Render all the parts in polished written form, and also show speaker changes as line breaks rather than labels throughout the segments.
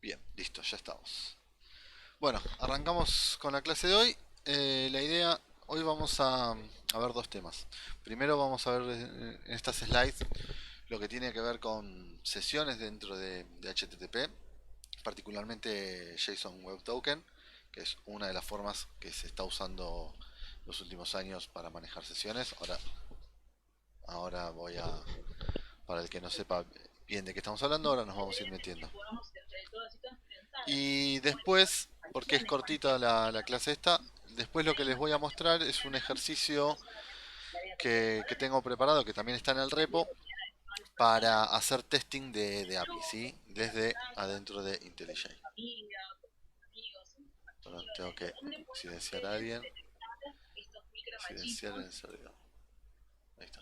Bien, listo, ya estamos. Bueno, arrancamos con la clase de hoy. La idea, hoy vamos a ver dos temas. Primero vamos a ver en estas slides lo que tiene que ver con sesiones dentro de HTTP, particularmente JSON Web Token, que es una de las formas que se está usando los últimos años para manejar sesiones. Ahora para el que no sepa bien de qué estamos hablando, ahora nos vamos a ir metiendo. Y después, porque es cortita la clase esta, después lo que les voy a mostrar es un ejercicio que tengo preparado, que también está en el repo, para hacer testing de API, ¿sí? Desde adentro de IntelliJ. Perdón, tengo que silenciar a alguien. Silenciar el servidor. Ahí está.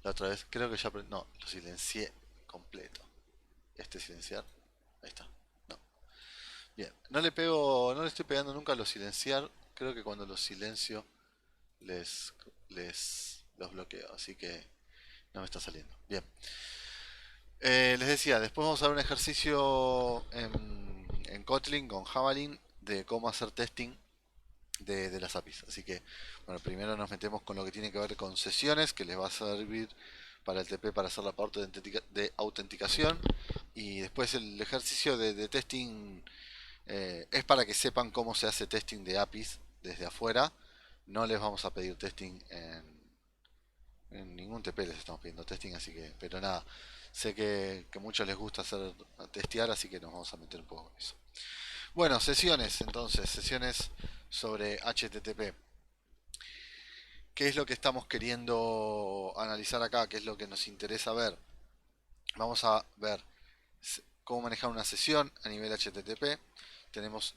La otra vez, creo que ya... No, lo silencié completo. Silenciar. Ahí está. No. Bien. No le estoy pegando nunca a los silenciar. Creo que cuando los silencio les, los bloqueo. Así que no me está saliendo. Bien. Les decía, después vamos a ver un ejercicio en Kotlin con Javelin de cómo hacer testing de las APIs. Así que, bueno, primero nos metemos con lo que tiene que ver con sesiones, que les va a servir para el TP para hacer la parte de autenticación. Y después el ejercicio de testing es para que sepan cómo se hace testing de APIs desde afuera. No les vamos a pedir testing en ningún TP, les estamos pidiendo testing, así que, pero nada, sé que a muchos les gusta hacer testear, así que nos vamos a meter un poco en eso. Bueno, sesiones entonces, sesiones sobre HTTP. ¿Qué es lo que estamos queriendo analizar acá? ¿Qué es lo que nos interesa ver? Vamos a ver cómo manejar una sesión a nivel HTTP. Tenemos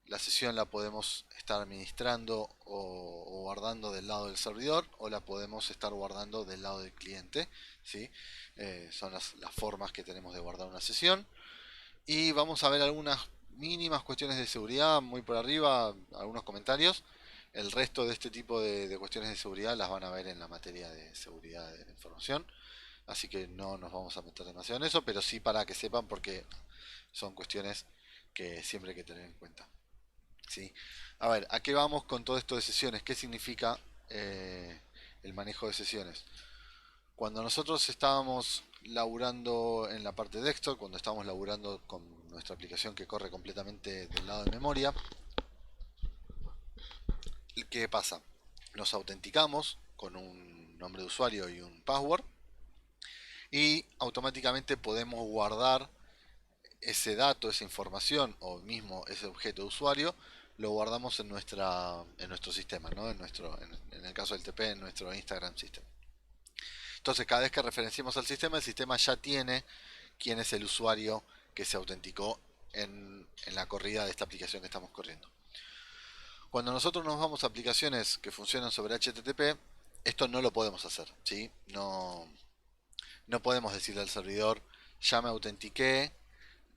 la sesión, la podemos estar administrando o guardando del lado del servidor, o la podemos estar guardando del lado del cliente, ¿sí? Son las formas que tenemos de guardar una sesión. Y vamos a ver algunas mínimas cuestiones de seguridad, muy por arriba, algunos comentarios. El resto de este tipo de cuestiones de seguridad las van a ver en la materia de seguridad de la información. Así que no nos vamos a meter demasiado en eso, pero sí para que sepan porque son cuestiones que siempre hay que tener en cuenta. ¿Sí? A ver, ¿a qué vamos con todo esto de sesiones? ¿Qué significa el manejo de sesiones? Cuando nosotros estábamos laburando en la parte de desktop, cuando estábamos laburando con nuestra aplicación que corre completamente del lado de memoria, ¿qué pasa? Nos autenticamos con un nombre de usuario y un password y automáticamente podemos guardar ese dato, esa información o mismo ese objeto de usuario, lo guardamos en nuestro sistema, ¿no? En el caso del TP, en nuestro Instagram System. Entonces, cada vez que referenciemos al sistema, el sistema ya tiene quién es el usuario que se autenticó en la corrida de esta aplicación que estamos corriendo. Cuando nosotros nos vamos a aplicaciones que funcionan sobre HTTP, esto no lo podemos hacer, ¿sí? No podemos decirle al servidor, ya me autentiqué,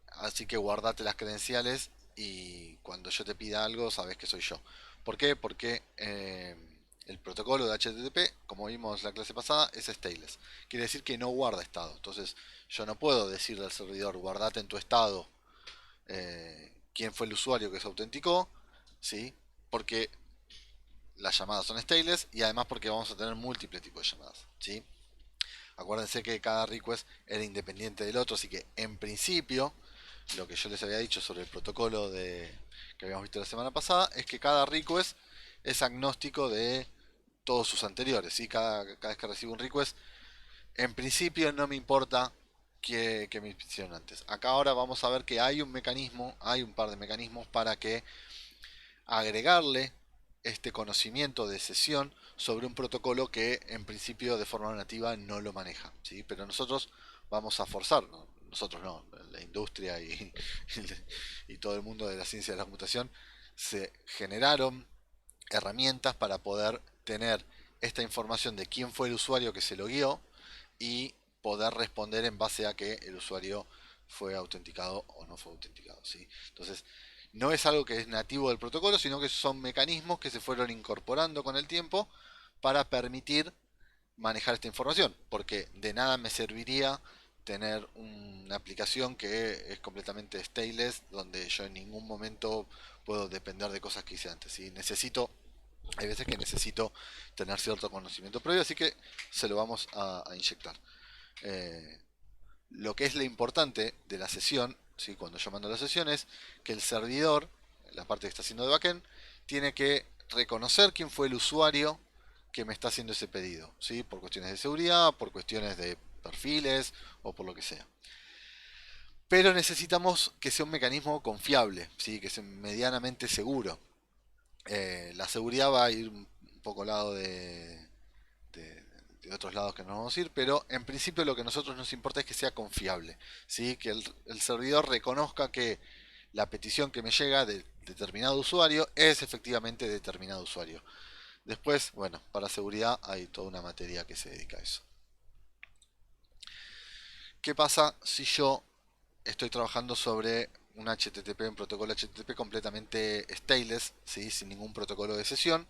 así que guardate las credenciales y cuando yo te pida algo, sabes que soy yo. ¿Por qué? Porque el protocolo de HTTP, como vimos la clase pasada, es stateless. Quiere decir que no guarda estado. Entonces, yo no puedo decirle al servidor, guardate en tu estado quién fue el usuario que se autenticó, ¿sí? Porque las llamadas son stateless y además porque vamos a tener múltiples tipos de llamadas, ¿sí? Acuérdense que cada request era independiente del otro, así que en principio lo que yo les había dicho sobre el protocolo que habíamos visto la semana pasada es que cada request es agnóstico de todos sus anteriores. ¿Sí? Cada vez que recibo un request, en principio no me importa que me hicieron antes. Acá ahora vamos a ver que hay un mecanismo, hay un par de mecanismos para que agregarle este conocimiento de sesión sobre un protocolo que en principio de forma nativa no lo maneja, ¿sí? Pero nosotros vamos a forzar, ¿no? Nosotros no, la industria y todo el mundo de la ciencia de la computación se generaron herramientas para poder tener esta información de quién fue el usuario que se logueó y poder responder en base a que el usuario fue autenticado o no fue autenticado, ¿sí? Entonces, no es algo que es nativo del protocolo, sino que son mecanismos que se fueron incorporando con el tiempo para permitir manejar esta información, porque de nada me serviría tener una aplicación que es completamente stateless, donde yo en ningún momento puedo depender de cosas que hice antes. ¿Sí? Hay veces que necesito tener cierto conocimiento previo, así que se lo vamos a inyectar. Eh, lo que es lo importante de la sesión, ¿sí? Cuando yo mando la sesión, es que el servidor, la parte que está haciendo de backend, tiene que reconocer quién fue el usuario que me está haciendo ese pedido, ¿sí? Por cuestiones de seguridad, por cuestiones de perfiles o por lo que sea. Pero necesitamos que sea un mecanismo confiable, ¿sí? Que sea medianamente seguro. La seguridad va a ir un poco al lado de, de otros lados que no vamos a ir, pero en principio lo que a nosotros nos importa es que sea confiable, ¿sí? Que el servidor reconozca que la petición que me llega de determinado usuario es efectivamente determinado usuario. Después, bueno, para seguridad hay toda una materia que se dedica a eso. ¿Qué pasa si yo estoy trabajando sobre un HTTP, un protocolo HTTP completamente stateless, ¿sí? Sin ningún protocolo de sesión?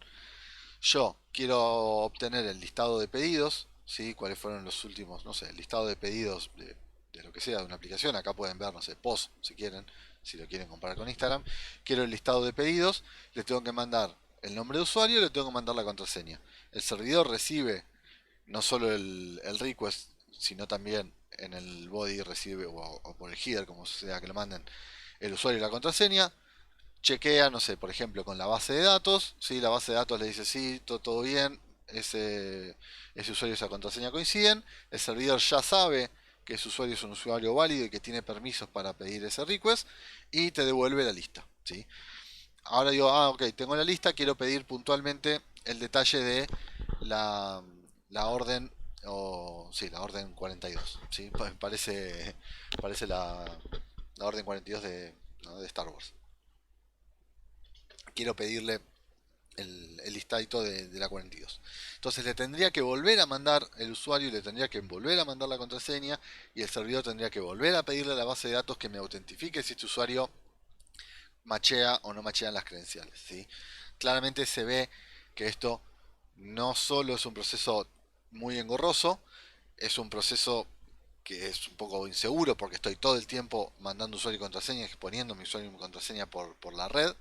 Yo quiero obtener el listado de pedidos, ¿sí? Cuáles fueron los últimos, no sé, el listado de pedidos de lo que sea, de una aplicación. Acá pueden ver, no sé, post, si quieren, si lo quieren comparar con Instagram. Quiero el listado de pedidos, le tengo que mandar el nombre de usuario, le tengo que mandar la contraseña. El servidor recibe no solo el request, sino también en el body recibe, o por el header, como sea que lo manden, el usuario y la contraseña. Chequea, no sé, por ejemplo, con la base de datos, ¿sí? La base de datos le dice, sí, todo bien, ese usuario y esa contraseña coinciden, el servidor ya sabe que ese usuario es un usuario válido y que tiene permisos para pedir ese request y te devuelve la lista, ¿sí? Ahora digo, ok, tengo la lista, quiero pedir puntualmente el detalle de la, la orden, o sí, la orden 42, ¿sí? Parece la orden 42 ¿no? de Star Wars. Quiero pedirle el listadito de la 42. Entonces le tendría que volver a mandar el usuario y le tendría que volver a mandar la contraseña y el servidor tendría que volver a pedirle a la base de datos que me autentifique si este usuario machea o no machea las credenciales, ¿sí? Claramente se ve que esto no solo es un proceso muy engorroso, es un proceso que es un poco inseguro porque estoy todo el tiempo mandando usuario y contraseña, exponiendo mi usuario y mi contraseña por la red.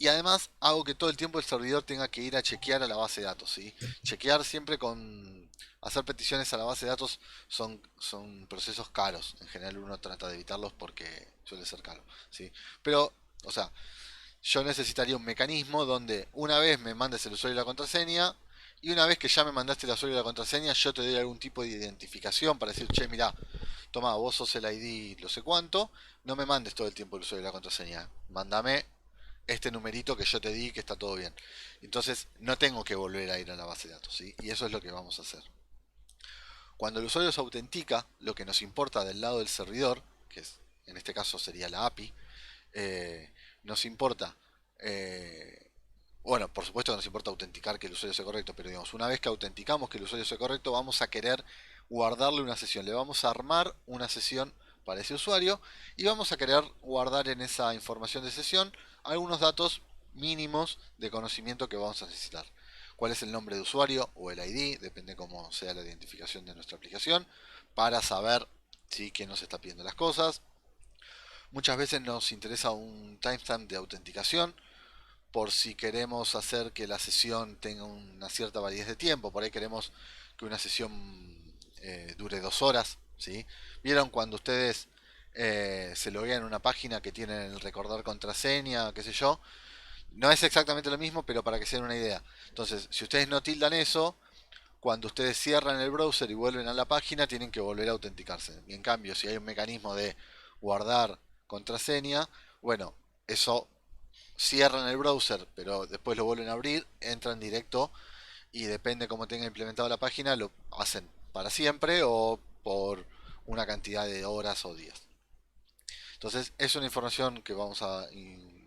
Y además hago que todo el tiempo el servidor tenga que ir a chequear a la base de datos, ¿sí? Chequear siempre con... Hacer peticiones a la base de datos son procesos caros. En general uno trata de evitarlos porque suele ser caro, ¿sí? Pero, o sea, yo necesitaría un mecanismo donde una vez me mandes el usuario y la contraseña, y una vez que ya me mandaste el usuario y la contraseña, yo te doy algún tipo de identificación para decir, che, mira, toma, vos sos el ID, lo sé cuánto, no me mandes todo el tiempo el usuario y la contraseña, mándame este numerito que yo te di que está todo bien. Entonces no tengo que volver a ir a la base de datos, ¿sí? Y eso es lo que vamos a hacer. Cuando el usuario se autentica, lo que nos importa del lado del servidor, que es, en este caso sería la API, nos importa, bueno, por supuesto que nos importa autenticar que el usuario sea correcto, pero digamos, una vez que autenticamos que el usuario sea correcto, vamos a querer guardarle una sesión, le vamos a armar una sesión para ese usuario y vamos a querer guardar en esa información de sesión algunos datos mínimos de conocimiento que vamos a necesitar. ¿Cuál es el nombre de usuario o el ID? Depende cómo sea la identificación de nuestra aplicación, para saber si quién nos está pidiendo las cosas. Muchas veces nos interesa un timestamp de autenticación por si queremos hacer que la sesión tenga una cierta validez de tiempo. Por ahí queremos que una sesión dure 2 horas, ¿sí? ¿Vieron cuando ustedes se loguean en una página que tienen el recordar contraseña, qué sé yo? No es exactamente lo mismo, pero para que se den una idea. Entonces, si ustedes no tildan eso, cuando ustedes cierran el browser y vuelven a la página, tienen que volver a autenticarse. Y en cambio, si hay un mecanismo de guardar contraseña, bueno, eso cierran el browser, pero después lo vuelven a abrir, entran directo y depende cómo tenga implementado la página, lo hacen para siempre o por una cantidad de horas o días. Entonces es una información que vamos a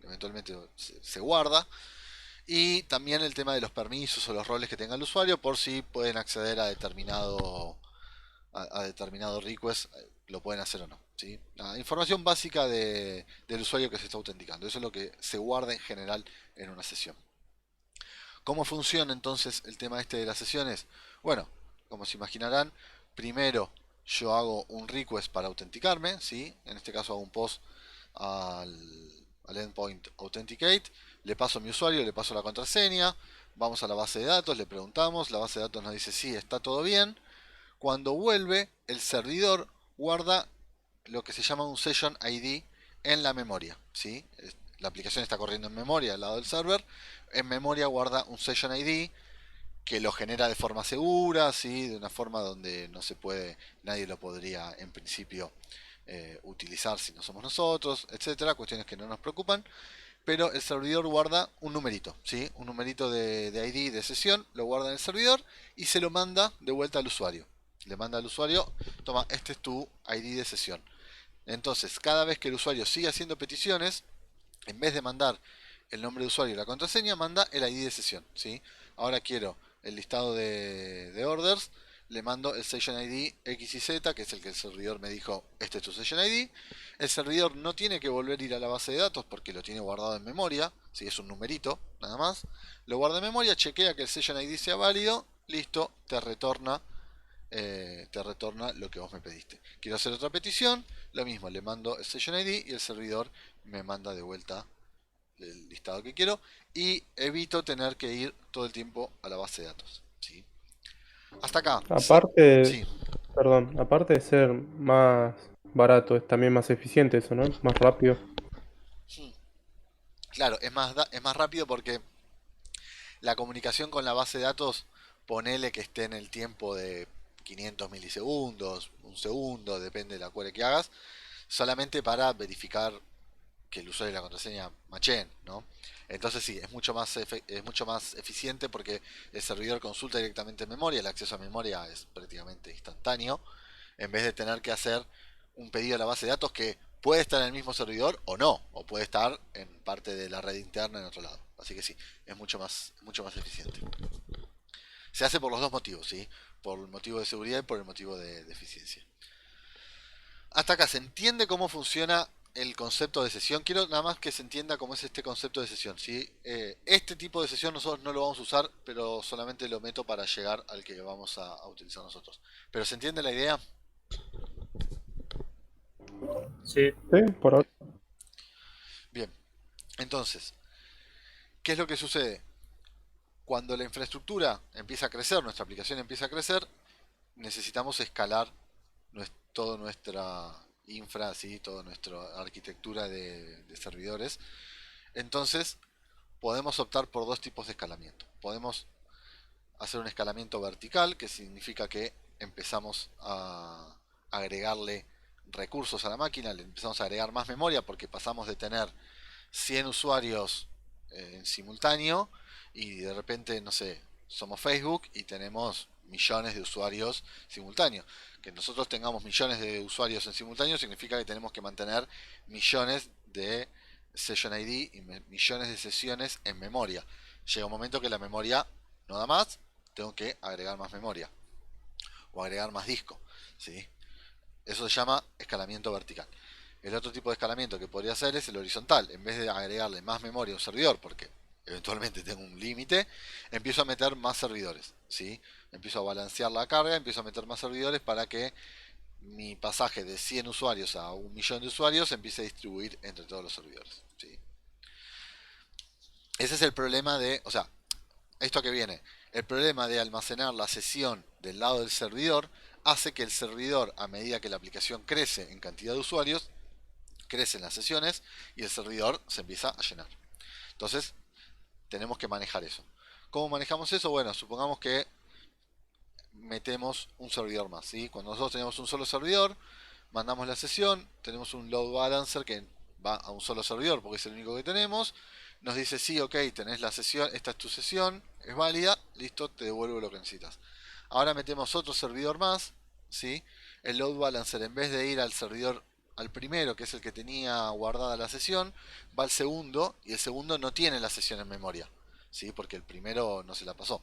eventualmente se guarda y también el tema de los permisos o los roles que tenga el usuario por si pueden acceder a determinado request, lo pueden hacer o no. ¿Sí? Información básica del usuario que se está autenticando. Eso es lo que se guarda en general en una sesión. ¿Cómo funciona entonces el tema este de las sesiones? Bueno, como se imaginarán, primero yo hago un request para autenticarme, ¿sí? En este caso hago un post al, al endpoint authenticate, le paso mi usuario, le paso la contraseña, vamos a la base de datos, le preguntamos, la base de datos nos dice sí, está todo bien. Cuando vuelve, el servidor guarda lo que se llama un Session ID en la memoria, ¿sí? La aplicación está corriendo en memoria al lado del server, en memoria guarda un Session ID que lo genera de forma segura, ¿sí? De una forma donde no se puede, nadie lo podría en principio utilizar si no somos nosotros, etcétera, cuestiones que no nos preocupan, pero el servidor guarda un numerito, ¿sí? Un numerito de ID de sesión, lo guarda en el servidor y se lo manda de vuelta al usuario. Le manda al usuario, toma, este es tu ID de sesión. Entonces, cada vez que el usuario sigue haciendo peticiones, en vez de mandar el nombre de usuario y la contraseña, manda el ID de sesión, ¿sí? Ahora quiero el listado de orders, le mando el Session ID X y Z, que es el que el servidor me dijo, este es tu Session ID. El servidor no tiene que volver a ir a la base de datos porque lo tiene guardado en memoria, si es un numerito, nada más. Lo guarda en memoria, chequea que el Session ID sea válido, listo, te retorna lo que vos me pediste. Quiero hacer otra petición, lo mismo, le mando el Session ID y el servidor me manda de vuelta el listado que quiero y evito tener que ir todo el tiempo a la base de datos. ¿Sí? Hasta acá, sí,
Aparte,
sí.
perdón, aparte de ser más barato, es también más eficiente eso, ¿no? Más rápido.
Claro, es más rápido porque la comunicación con la base de datos, ponele que esté en el tiempo de 500 milisegundos, un segundo, depende de la query que hagas, solamente para verificar que el usuario y la contraseña machen, ¿no? Entonces sí, es mucho más eficiente porque el servidor consulta directamente en memoria, el acceso a memoria es prácticamente instantáneo, en vez de tener que hacer un pedido a la base de datos que puede estar en el mismo servidor o no, o puede estar en parte de la red interna en otro lado. Así que sí, es mucho más eficiente. Se hace por los dos motivos, ¿sí? Por el motivo de seguridad y por el motivo de eficiencia. Hasta acá se entiende cómo funciona el concepto de sesión. Quiero nada más que se entienda cómo es este concepto de sesión, ¿sí? Este tipo de sesión nosotros no lo vamos a usar, pero solamente lo meto para llegar al que vamos a utilizar nosotros. ¿Pero se entiende la idea?
Sí,
Sí, por ahora.
Bien, bien. Entonces, ¿qué es lo que sucede? Cuando la infraestructura empieza a crecer, nuestra aplicación empieza a crecer, necesitamos escalar toda nuestra infra, ¿sí? Toda nuestra arquitectura de servidores. Entonces, podemos optar por dos tipos de escalamiento. Podemos hacer un escalamiento vertical, que significa que empezamos a agregarle recursos a la máquina, le empezamos a agregar más memoria porque pasamos de tener 100 usuarios en simultáneo y de repente, no sé, somos Facebook y tenemos millones de usuarios simultáneos. Que nosotros tengamos millones de usuarios en simultáneo significa que tenemos que mantener millones de Session ID y millones de sesiones en memoria. Llega un momento que la memoria no da más, tengo que agregar más memoria o agregar más disco. ¿Sí? Eso se llama escalamiento vertical. El otro tipo de escalamiento que podría hacer es el horizontal. En vez de agregarle más memoria a un servidor, porque eventualmente tengo un límite, empiezo a meter más servidores. ¿Sí? Empiezo a balancear la carga, empiezo a meter más servidores para que mi pasaje de 100 usuarios a 1 millón de usuarios se empiece a distribuir entre todos los servidores. ¿Sí? Ese es el problema de, o sea, esto que viene, el problema de almacenar la sesión del lado del servidor hace que el servidor, a medida que la aplicación crece en cantidad de usuarios, crecen las sesiones y el servidor se empieza a llenar. Entonces, tenemos que manejar eso. ¿Cómo manejamos eso? Bueno, supongamos que metemos un servidor más. ¿Sí? Cuando nosotros tenemos un solo servidor, mandamos la sesión, tenemos un load balancer que va a un solo servidor porque es el único que tenemos. Nos dice, sí, ok, tenés la sesión, esta es tu sesión, es válida, listo, te devuelvo lo que necesitas. Ahora metemos otro servidor más, ¿sí? El load balancer, en vez de ir al servidor, al primero, que es el que tenía guardada la sesión, va al segundo, y el segundo no tiene la sesión en memoria, ¿sí? Porque el primero no se la pasó.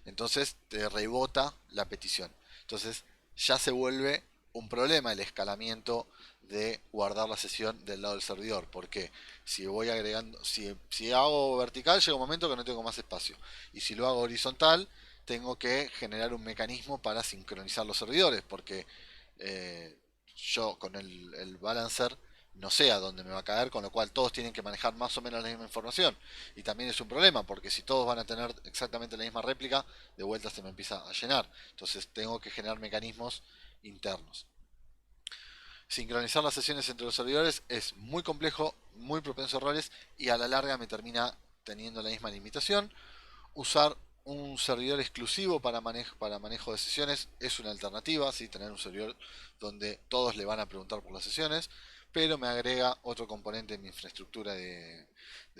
Entonces te rebota la petición. Entonces ya se vuelve un problema el escalamiento de guardar la sesión del lado del servidor. Porque si voy agregando, si hago vertical, llega un momento que no tengo más espacio. Y si lo hago horizontal, tengo que generar un mecanismo para sincronizar los servidores, porque eh, yo con el balancer no sé a dónde me va a caer, con lo cual todos tienen que manejar más o menos la misma información. Y también es un problema, porque si todos van a tener exactamente la misma réplica, de vuelta se me empieza a llenar. Entonces tengo que generar mecanismos internos. Sincronizar las sesiones entre los servidores es muy complejo, muy propenso a errores y a la larga me termina teniendo la misma limitación. Usar un servidor exclusivo para manejo de sesiones es una alternativa, ¿sí? Tener un servidor donde todos le van a preguntar por las sesiones, pero me agrega otro componente en mi infraestructura de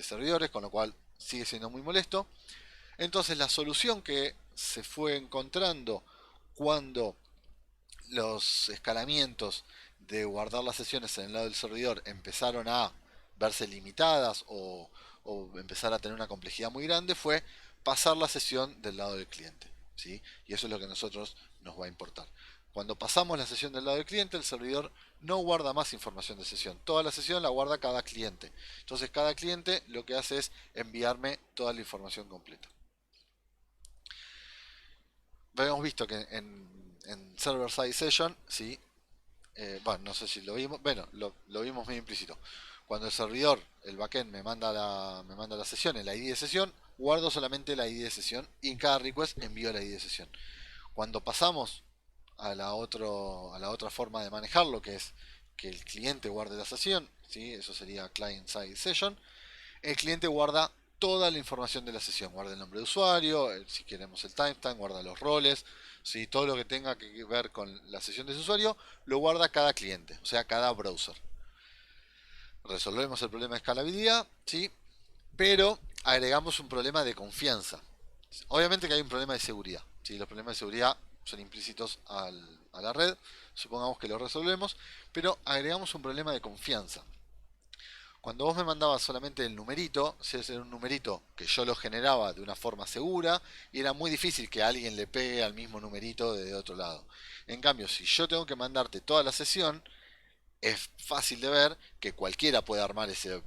servidores, con lo cual sigue siendo muy molesto. Entonces la solución que se fue encontrando cuando los escalamientos de guardar las sesiones en el lado del servidor empezaron a verse limitadas o empezar a tener una complejidad muy grande fue pasar la sesión del lado del cliente, ¿sí? Y eso es lo que a nosotros nos va a importar. Cuando pasamos la sesión del lado del cliente, el servidor no guarda más información de sesión. Toda la sesión la guarda cada cliente. Entonces cada cliente lo que hace es enviarme toda la información completa. Habíamos visto que en Server Side Session, ¿sí? Bueno, no sé si lo vimos, bueno, lo vimos muy implícito. Cuando el servidor, el backend, me manda la sesión, el ID de sesión, guardo solamente el ID de sesión y en cada request envío el ID de sesión. Cuando pasamos a la otra forma de manejarlo, que es que el cliente guarde la sesión, ¿sí? Eso sería Client Side Session, el cliente guarda toda la información de la sesión, guarda el nombre de usuario, si queremos el timestamp, guarda los roles, ¿sí? Todo lo que tenga que ver con la sesión de su usuario, lo guarda cada cliente, o sea, cada browser. Resolvemos el problema de escalabilidad, ¿sí? Pero agregamos un problema de confianza. Obviamente que hay un problema de seguridad, ¿sí? Los problemas de seguridad son implícitos a la red, supongamos que lo resolvemos, pero agregamos un problema de confianza. Cuando vos me mandabas solamente el numerito, si era un numerito que yo lo generaba de una forma segura y era muy difícil que alguien le pegue al mismo numerito de otro lado. En cambio, si yo tengo que mandarte toda la sesión, es fácil de ver que cualquiera puede armar ese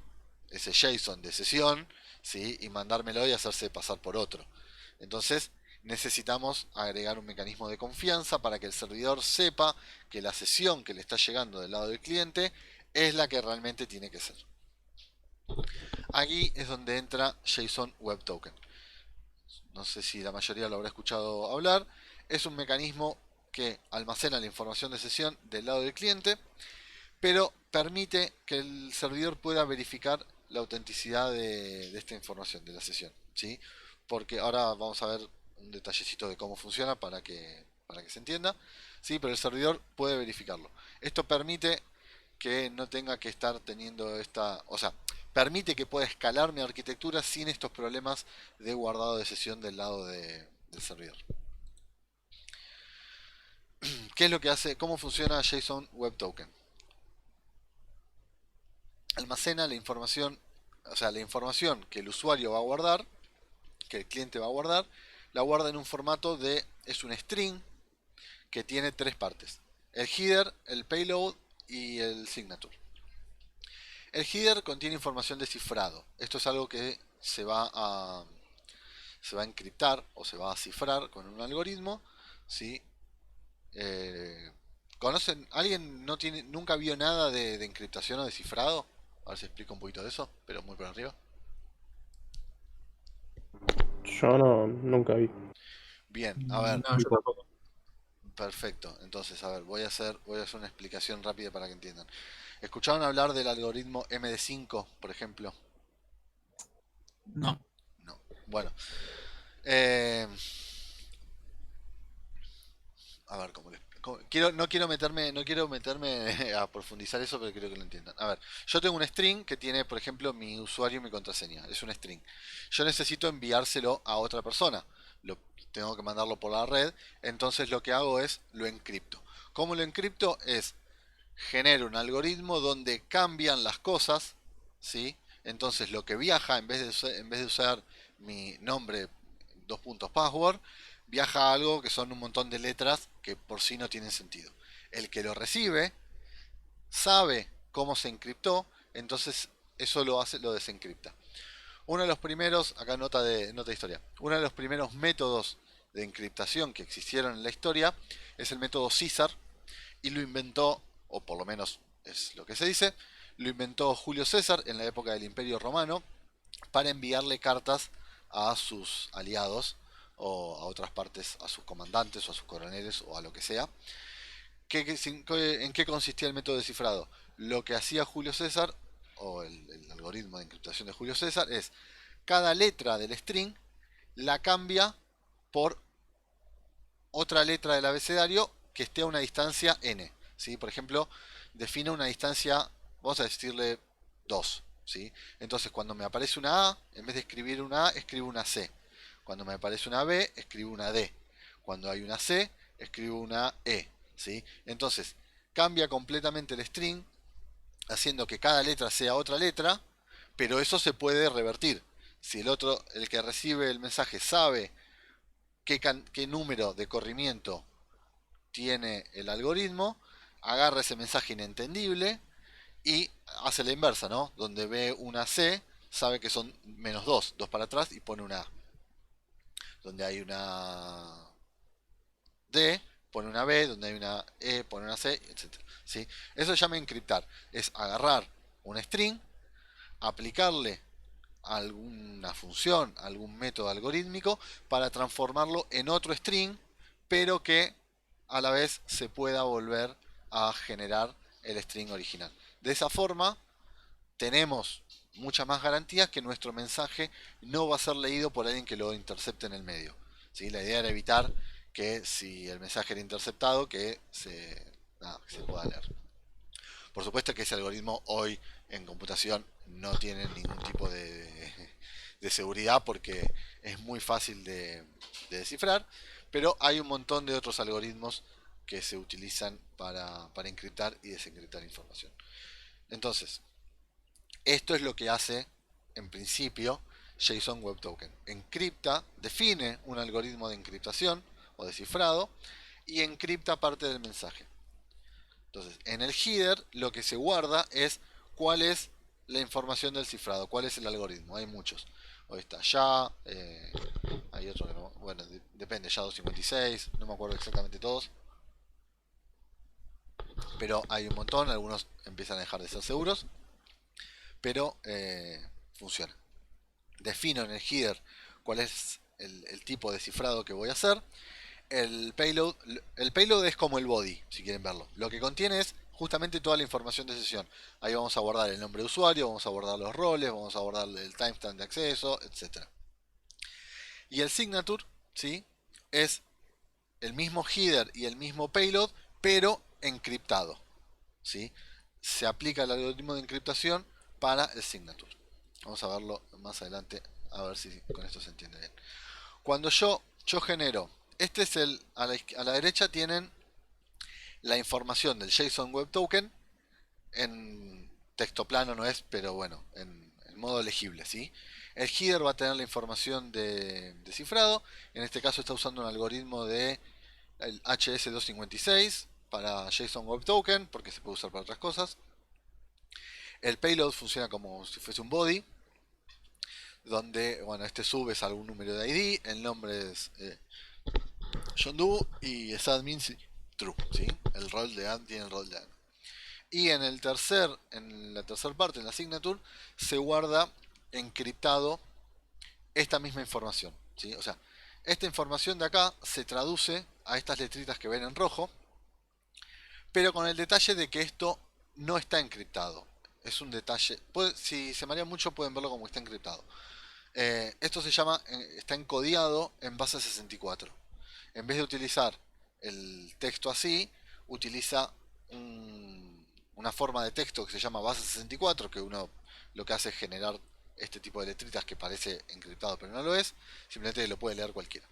JSON de sesión, ¿sí? Y mandármelo y hacerse pasar por otro. Entonces necesitamos agregar un mecanismo de confianza para que el servidor sepa que la sesión que le está llegando del lado del cliente es la que realmente tiene que ser. Aquí es donde entra JSON Web Token. No sé si la mayoría lo habrá escuchado hablar. Es un mecanismo que almacena la información de sesión del lado del cliente, pero permite que el servidor pueda verificar la autenticidad de esta información de la sesión, ¿sí? Porque ahora vamos a ver un detallecito de cómo funciona para que se entienda, ¿sí? Pero el servidor puede verificarlo. Esto permite que no tenga que estar teniendo esta, o sea, permite que pueda escalar mi arquitectura sin estos problemas de guardado de sesión del lado del servidor. ¿Qué es lo que hace? ¿Cómo funciona JSON Web Token? Almacena la información, o sea, la información que el usuario va a guardar, que el cliente va a guardar, la guarda en un formato de, es un string que tiene tres partes: el header, el payload y el signature. El header contiene información de cifrado. Esto es algo que se va a encriptar o se va a cifrar con un algoritmo, ¿sí? ¿Conocen? ¿Alguien no tiene, nunca vio nada de encriptación o de cifrado? A ver si explico un poquito de eso, pero muy por arriba.
Yo no, nunca vi.
Bien, a ver,
No, yo tampoco.
perfecto. Entonces, a ver, voy a hacer una explicación rápida para que entiendan. ¿Escucharon hablar del algoritmo MD5, por ejemplo?
No.
No. Bueno, eh, a ver no quiero meterme a profundizar eso, pero quiero que lo entiendan. A ver, yo tengo un string que tiene, por ejemplo, mi usuario y mi contraseña. Es un string. Yo necesito enviárselo a otra persona. Lo, tengo que mandarlo por la red. Entonces lo que hago es lo encripto. ¿Cómo lo encripto? Es genero un algoritmo donde cambian las cosas, ¿sí? Entonces lo que viaja, en vez de usar mi nombre, dos puntos password, viaja a algo que son un montón de letras que por sí no tienen sentido. El que lo recibe sabe cómo se encriptó, entonces eso lo hace, lo desencripta. Uno de los primeros, acá nota de historia, uno de los primeros métodos de encriptación que existieron en la historia es el método César, y lo inventó, o por lo menos es lo que se dice, lo inventó Julio César en la época del Imperio Romano para enviarle cartas a sus aliados o a otras partes, a sus comandantes o a sus coroneles o a lo que sea. ¿En qué consistía el método de cifrado? Lo que hacía Julio César, o el algoritmo de encriptación de Julio César, es cada letra del string la cambia por otra letra del abecedario que esté a una distancia n. ¿Sí? Por ejemplo, define una distancia, vamos a decirle 2. ¿Sí? Entonces, cuando me aparece una A, en vez de escribir una A, escribo una C. Cuando me aparece una B, escribo una D. Cuando hay una C, escribo una E. ¿Sí? Entonces, cambia completamente el string, haciendo que cada letra sea otra letra, pero eso se puede revertir. Si el otro, el que recibe el mensaje, sabe qué número de corrimiento tiene el algoritmo, agarra ese mensaje inentendible y hace la inversa, ¿no? Donde ve una C, sabe que son menos 2, 2 para atrás y pone una A. Donde hay una D, pone una B, donde hay una E, pone una C, etc. ¿Sí? Eso se llama encriptar. Es agarrar un string, aplicarle alguna función, algún método algorítmico para transformarlo en otro string, pero que a la vez se pueda volver a generar el string original. De esa forma tenemos muchas más garantías que nuestro mensaje no va a ser leído por alguien que lo intercepte en el medio. ¿Sí? La idea era evitar que si el mensaje era interceptado, que se pueda leer. Por supuesto que ese algoritmo hoy en computación no tiene ningún tipo de seguridad porque es muy fácil de descifrar, pero hay un montón de otros algoritmos que se utilizan para encriptar y desencriptar información. Entonces, esto es lo que hace, en principio, JSON Web Token. Encripta, define un algoritmo de encriptación o de cifrado y encripta parte del mensaje. Entonces, en el header lo que se guarda es cuál es la información del cifrado, cuál es el algoritmo. Hay muchos. Hoy está ya, hay otro que no, bueno, depende, ya 256, no me acuerdo exactamente todos. Pero hay un montón, algunos empiezan a dejar de ser seguros, pero funciona. Defino en el header cuál es el tipo de cifrado que voy a hacer. El payload es como el body, si quieren verlo. Lo que contiene es justamente toda la información de sesión. Ahí vamos a guardar el nombre de usuario, vamos a guardar los roles, vamos a guardar el timestamp de acceso, etc. Y el signature, ¿sí? Es el mismo header y el mismo payload, pero encriptado, ¿sí? Se aplica el algoritmo de encriptación para el signature. Vamos a verlo más adelante, a ver si con esto se entiende bien. Cuando yo genero, este es a la derecha tienen la información del JSON Web Token en texto plano, no es, pero bueno, en modo legible, ¿sí? El header va a tener la información de cifrado, en este caso está usando un algoritmo de el HS256 para JSON Web Token, porque se puede usar para otras cosas. El payload funciona como si fuese un body, donde, bueno, este sub es algún número de ID, el nombre es John Doe y es admin true, ¿sí? El rol de admin tiene el rol de admin. Y en la tercera parte, en la signature, se guarda encriptado esta misma información, ¿sí? O sea, esta información de acá se traduce a estas letritas que ven en rojo, pero con el detalle de que esto no está encriptado. Es un detalle. Si se marea mucho pueden verlo como está encriptado. Esto se llama, está encodiado en base 64. En vez de utilizar el texto así, utiliza una forma de texto que se llama base 64, que uno lo que hace es generar este tipo de letritas que parece encriptado pero no lo es, simplemente lo puede leer cualquiera.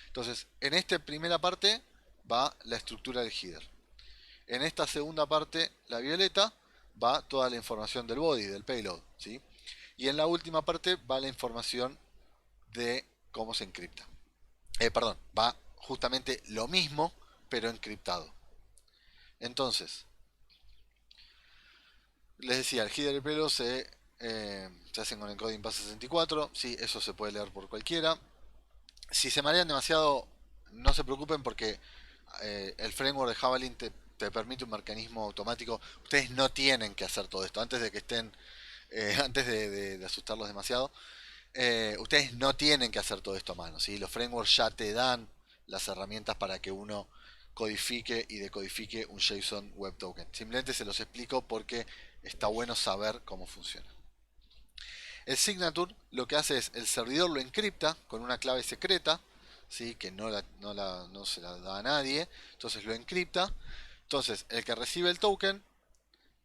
Entonces, en esta primera parte va la estructura del header. En esta segunda parte, la violeta, va toda la información del body, del payload, ¿sí? Y en la última parte va la información de cómo se encripta. Perdón, va justamente lo mismo, pero encriptado. Entonces, les decía, el header y el payload se hacen con encoding base 64. Sí, eso se puede leer por cualquiera. Si se marean demasiado, no se preocupen porque el framework de Javelin te permite un mecanismo automático. Ustedes no tienen que hacer todo esto antes de que estén, antes de asustarlos demasiado. Ustedes no tienen que hacer todo esto a mano, ¿sí? Los frameworks ya te dan las herramientas para que uno codifique y decodifique un JSON Web Token. Simplemente se los explico porque está bueno saber cómo funciona. El signature lo que hace es el servidor lo encripta con una clave secreta, ¿sí? Que no se la da a nadie, entonces lo encripta. Entonces el que recibe el token,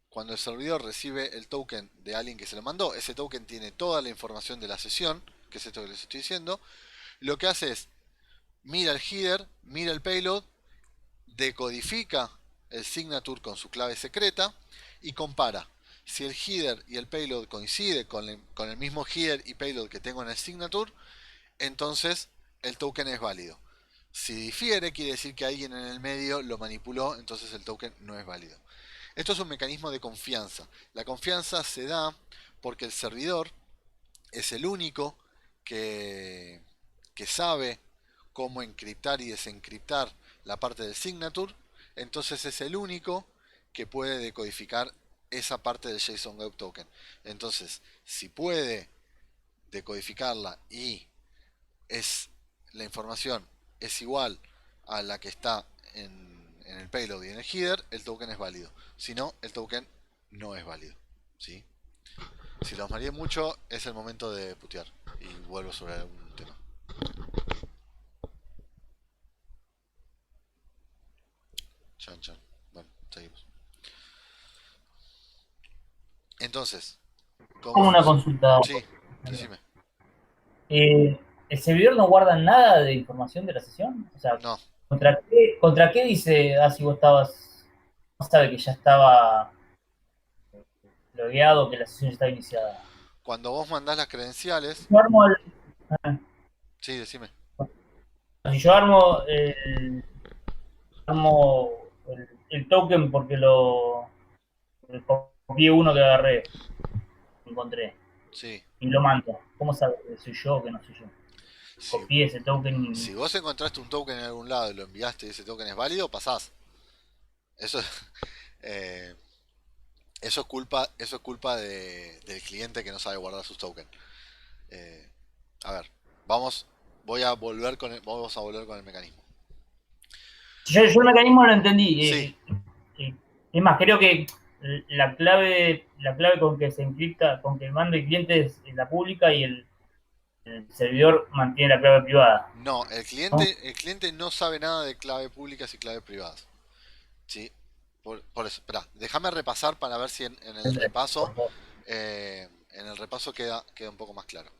cuando el servidor recibe el token de alguien que se lo mandó, ese token tiene toda la información de la sesión, que es esto que les estoy diciendo. Lo que hace es mira el header, mira el payload, decodifica el signature con su clave secreta y compara. Si el header y el payload coincide con el mismo header y payload que tengo en el signature, entonces el token es válido. Si difiere, quiere decir que alguien en el medio lo manipuló, entonces el token no es válido. Esto es un mecanismo de confianza. La confianza se da porque el servidor es el único que, que sabe cómo encriptar y desencriptar la parte del signature, entonces es el único que puede decodificar esa parte del JSON Web Token. Entonces, si puede decodificarla y es la información es igual a la que está en el payload y en el header, el token es válido. Si no, el token no es válido. ¿Sí? Si los mareé mucho, es el momento de putear. Y vuelvo sobre algún tema. Chan, chan. Bueno, seguimos. Entonces, ¿cómo
Como una
funciona?
consulta.
Sí, decime.
Eh, ¿El servidor no guarda nada de información de la sesión? O sea,
No.
¿contra qué dice, si vos estabas, no sabe que ya estaba logueado, que la sesión ya estaba iniciada?
Cuando vos mandás las credenciales,
Yo armo el, ah,
sí, decime.
si yo armo el token porque lo copié uno que agarré, encontré,
Sí.
y lo mando. ¿Cómo sabe que soy yo o que no soy yo?
Si,
Copié ese token
si vos encontraste un token en algún lado y lo enviaste y ese token es válido, pasás. Eso es, eh, eso es culpa del cliente que no sabe guardar sus tokens. Eh, a ver, vamos, vamos a volver con el mecanismo.
yo el mecanismo lo entendí.
Sí,
Es más, creo que la clave con que se encripta, con que manda el cliente es la pública y el servidor mantiene la clave privada,
no,
¿no?
el cliente no sabe nada de clave públicas y clave privadas. Sí, por eso, espera, déjame repasar para ver si en el repaso queda un poco más claro.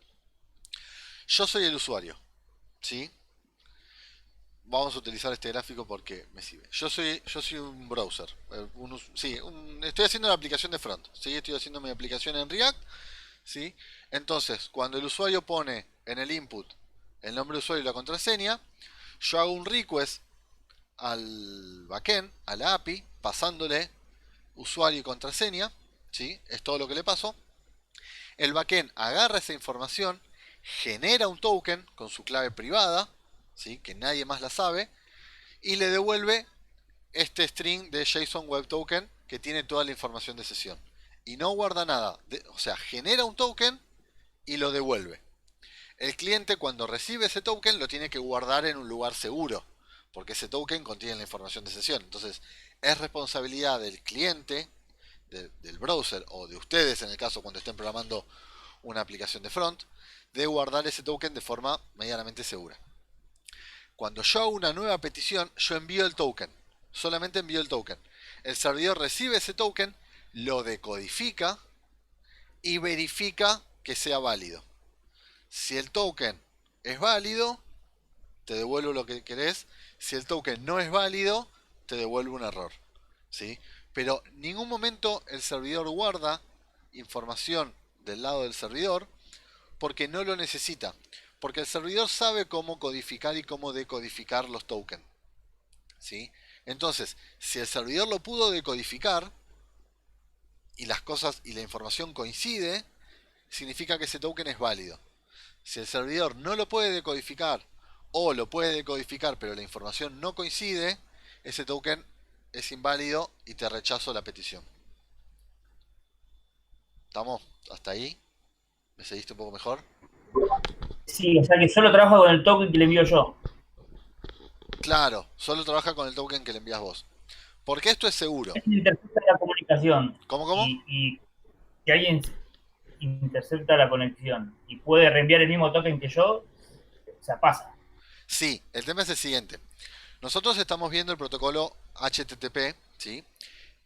Yo soy el usuario, ¿sí? Vamos a utilizar este gráfico porque me sirve. Yo soy un browser. Sí, estoy haciendo una aplicación de front. ¿Sí? Estoy haciendo mi aplicación en React. ¿Sí? Entonces, cuando el usuario pone en el input el nombre de usuario y la contraseña, yo hago un request al backend, a la API, pasándole usuario y contraseña. ¿Sí? Es todo lo que le paso. El backend agarra esa información, genera un token con su clave privada, ¿sí? Que nadie más la sabe, y le devuelve este string de JSON Web Token que tiene toda la información de sesión. Y no guarda nada. O sea, genera un token y lo devuelve. El cliente cuando recibe ese token lo tiene que guardar en un lugar seguro, porque ese token contiene la información de sesión. Entonces, es responsabilidad del cliente, del browser o de ustedes en el caso cuando estén programando una aplicación de front, de guardar ese token de forma medianamente segura. Cuando yo hago una nueva petición, yo envío el token. Solamente envío el token. El servidor recibe ese token, lo decodifica y verifica que sea válido. Si el token es válido, te devuelvo lo que querés. Si el token no es válido, te devuelvo un error. ¿Sí? Pero en ningún momento el servidor guarda información del lado del servidor porque no lo necesita. Porque el servidor sabe cómo codificar y cómo decodificar los tokens. ¿Sí? Entonces, si el servidor lo pudo decodificar y las cosas y la información coincide, significa que ese token es válido. Si el servidor no lo puede decodificar o lo puede decodificar pero la información no coincide, ese token es inválido y te rechazo la petición. ¿Estamos? ¿Hasta ahí? ¿Me seguiste un poco mejor?
Sí, o sea que solo trabajo con el token que le envío yo.
Claro, solo trabaja con el token que le envías vos. Porque esto es seguro.
Es intercepta la comunicación
¿Cómo, cómo?
y si alguien intercepta la conexión y puede reenviar el mismo token que yo, o sea, pasa.
Sí, el tema es el siguiente. Nosotros estamos viendo el protocolo HTTP, ¿sí?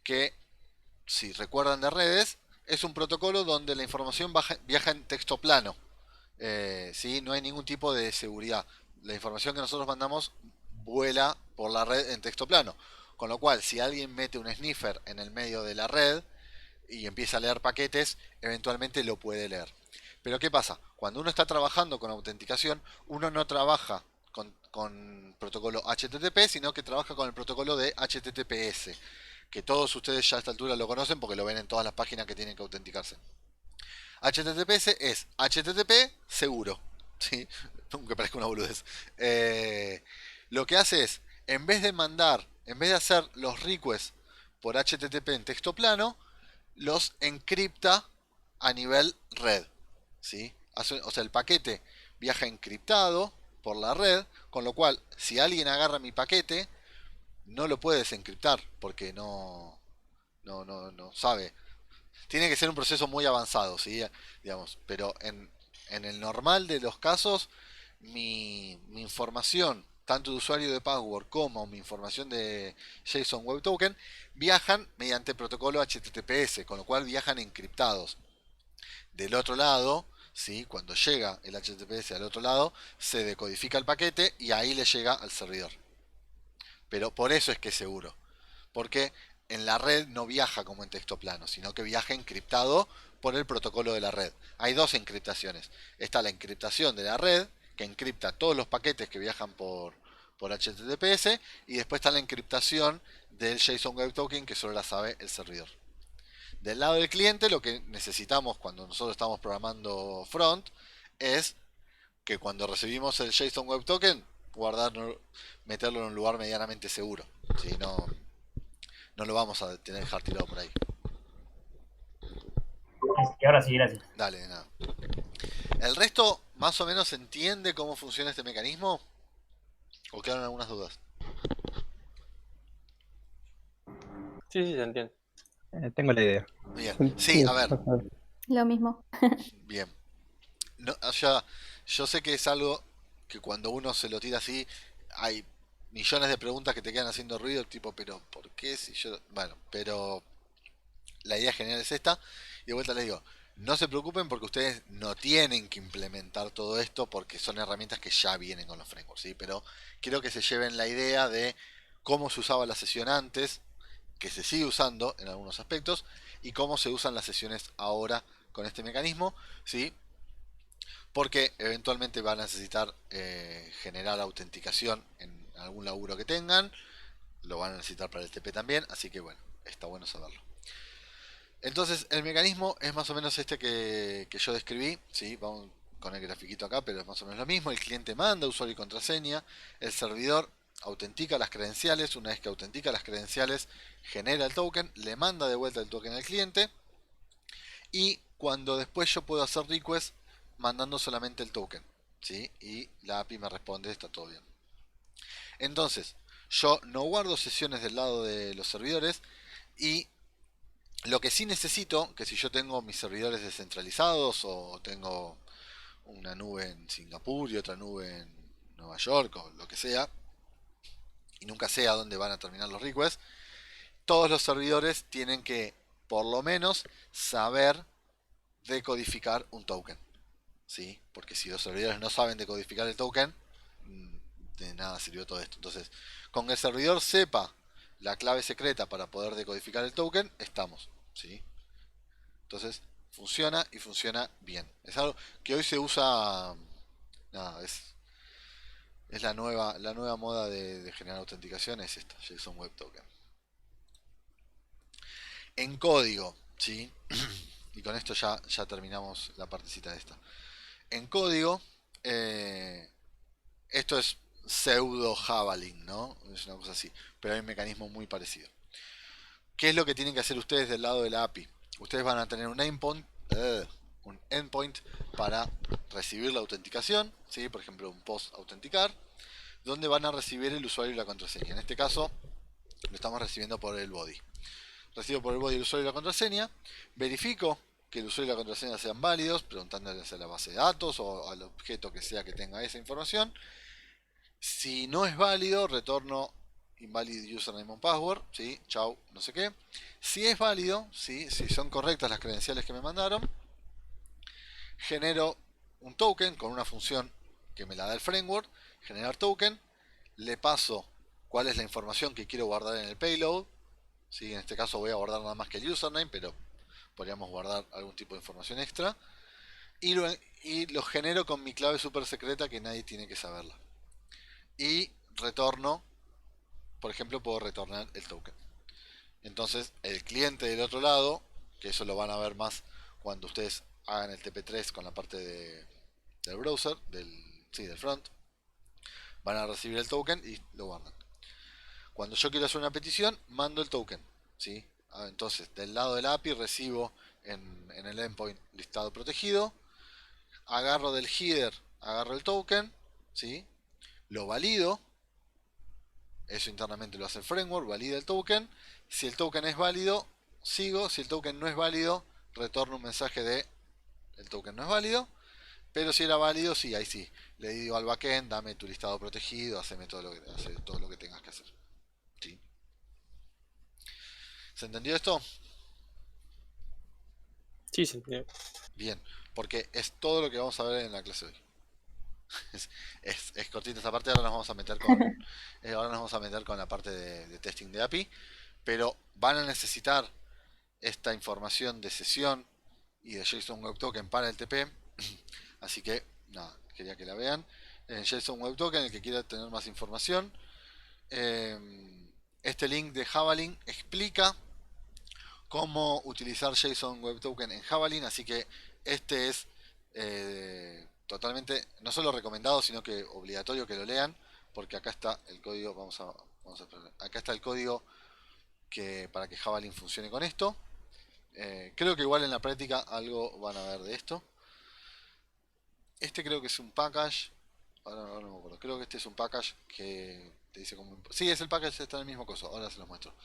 Que, si recuerdan de redes, es un protocolo donde la información viaja en texto plano. ¿Sí? No hay ningún tipo de seguridad. La información que nosotros mandamos vuela por la red en texto plano. Con lo cual, si alguien mete un sniffer en el medio de la red y empieza a leer paquetes, eventualmente lo puede leer. Pero ¿qué pasa? Cuando uno está trabajando con autenticación, uno no trabaja con protocolo HTTP, sino que trabaja con el protocolo de HTTPS, que todos ustedes ya a esta altura lo conocen porque lo ven en todas las páginas que tienen que autenticarse. HTTPS es HTTP seguro, ¿sí? Aunque parezca una boludez. Lo que hace es, en vez de hacer los requests por HTTP en texto plano, los encripta a nivel red, ¿sí? O sea, el paquete viaja encriptado por la red, con lo cual, si alguien agarra mi paquete, no lo puede desencriptar porque no sabe. Tiene que ser un proceso muy avanzado, ¿sí? Digamos, pero en el normal de los casos, mi información, tanto de usuario de password como mi información de JSON Web Token, viajan mediante protocolo HTTPS, con lo cual viajan encriptados. Del otro lado, ¿sí? Cuando llega el HTTPS al otro lado, se decodifica el paquete y ahí le llega al servidor. Pero por eso es que es seguro. Porque en la red no viaja como en texto plano, sino que viaja encriptado por el protocolo de la red. Hay dos encriptaciones. Está la encriptación de la red, que encripta todos los paquetes que viajan por HTTPS, y después está la encriptación del JSON Web Token, que solo la sabe el servidor. Del lado del cliente, lo que necesitamos cuando nosotros estamos programando front es que cuando recibimos el JSON Web Token, guardarlo, meterlo en un lugar medianamente seguro. ¿Sí? No lo vamos a tener que dejar tirado por ahí.
Y ahora sí, gracias.
Dale, de nada. ¿El resto más o menos entiende cómo funciona este mecanismo? ¿O quedan algunas dudas?
Sí, sí, se entiende.
Tengo la idea.
Bien.
Sí,
Sí, a ver.
exactamente.
Lo mismo.
Bien. No, o sea, yo sé que es algo que cuando uno se lo tira así, hay millones de preguntas que te quedan haciendo ruido, tipo, pero ¿por qué si yo...? Bueno, pero la idea general es esta. Y de vuelta les digo, no se preocupen porque ustedes no tienen que implementar todo esto porque son herramientas que ya vienen con los frameworks, ¿sí? Pero quiero que se lleven la idea de cómo se usaba la sesión antes, que se sigue usando en algunos aspectos, y cómo se usan las sesiones ahora con este mecanismo, ¿sí? Porque eventualmente van a necesitar generar autenticación en algún laburo que tengan, lo van a necesitar para el TP también, así que bueno, está bueno saberlo. Entonces el mecanismo es más o menos este que yo describí, ¿sí? Vamos con el grafiquito acá, pero es más o menos lo mismo. El cliente manda usuario y contraseña, el servidor autentica las credenciales, una vez que autentica las credenciales genera el token, le manda de vuelta el token al cliente y cuando después yo puedo hacer request mandando solamente el token, ¿sí? Y la API me responde, está todo bien. Entonces, yo no guardo sesiones del lado de los servidores y lo que sí necesito, que si yo tengo mis servidores descentralizados o tengo una nube en Singapur y otra nube en Nueva York o lo que sea, y nunca sé a dónde van a terminar los requests, todos los servidores tienen que por lo menos saber decodificar un token, ¿sí? Porque si los servidores no saben decodificar el token, de nada sirvió todo esto. Entonces, con que el servidor sepa la clave secreta para poder decodificar el token, estamos, ¿sí? Entonces, funciona y funciona bien. Es algo que hoy se usa, nada, es la nueva moda de generar autenticación, es esta, JSON Web Token. En código, ¿sí? Y con esto ya terminamos la partecita de esta. En código, esto es pseudo Javelin, ¿no? Es una cosa así, pero hay un mecanismo muy parecido. ¿Qué es lo que tienen que hacer ustedes del lado de la API? Ustedes van a tener un endpoint para recibir la autenticación, ¿sí? Por ejemplo, un post autenticar, donde van a recibir el usuario y la contraseña. En este caso, lo estamos recibiendo por el body. Recibo por el body el usuario y la contraseña, verifico que el usuario y la contraseña sean válidos, preguntándoles a la base de datos o al objeto que sea que tenga esa información. Si no es válido, retorno invalid username and password, ¿sí? Chau, no sé qué. Si es válido, ¿sí? Si son correctas las credenciales que me mandaron, genero un token con una función que me la da el framework, generar token, le paso cuál es la información que quiero guardar en el payload, ¿sí? En este caso voy a guardar nada más que el username, pero podríamos guardar algún tipo de información extra, y lo genero con mi clave super secreta que nadie tiene que saberla. Y retorno, por ejemplo, puedo retornar el token. Entonces, el cliente del otro lado, que eso lo van a ver más cuando ustedes hagan el TP3 con la parte del browser, del front, van a recibir el token y lo guardan. Cuando yo quiero hacer una petición, mando el token, ¿sí? Entonces, del lado de la API recibo en el endpoint listado protegido, agarro del header, agarro el token, ¿sí? Lo valido, eso internamente lo hace el framework, valida el token. Si el token es válido, sigo. Si el token no es válido, retorno un mensaje de el token no es válido. Pero si era válido, sí, ahí sí. Le digo al backend, dame tu listado protegido, hace todo lo que tengas que hacer. ¿Sí? ¿Se entendió esto?
Sí, se entendió.
Bien, porque es todo lo que vamos a ver en la clase de hoy. Es cortita esta parte, ahora nos vamos a meter con la parte de testing de API, pero van a necesitar esta información de sesión y de JSON Web Token para el TP. Así que, nada, quería que la vean. En JSON Web Token, el que quiera tener más información, este link de Javelin explica cómo utilizar JSON Web Token en Javelin. Así que este es totalmente, no solo recomendado, sino que obligatorio que lo lean, porque acá está el código. Vamos a esperar. Acá está el código para que Javelin funcione con esto. Creo que igual en la práctica algo van a ver de esto. Este creo que es un package. Ahora no me acuerdo. Creo que este es un package que te dice cómo. Sí, es el package, está en el mismo coso. Ahora se los muestro.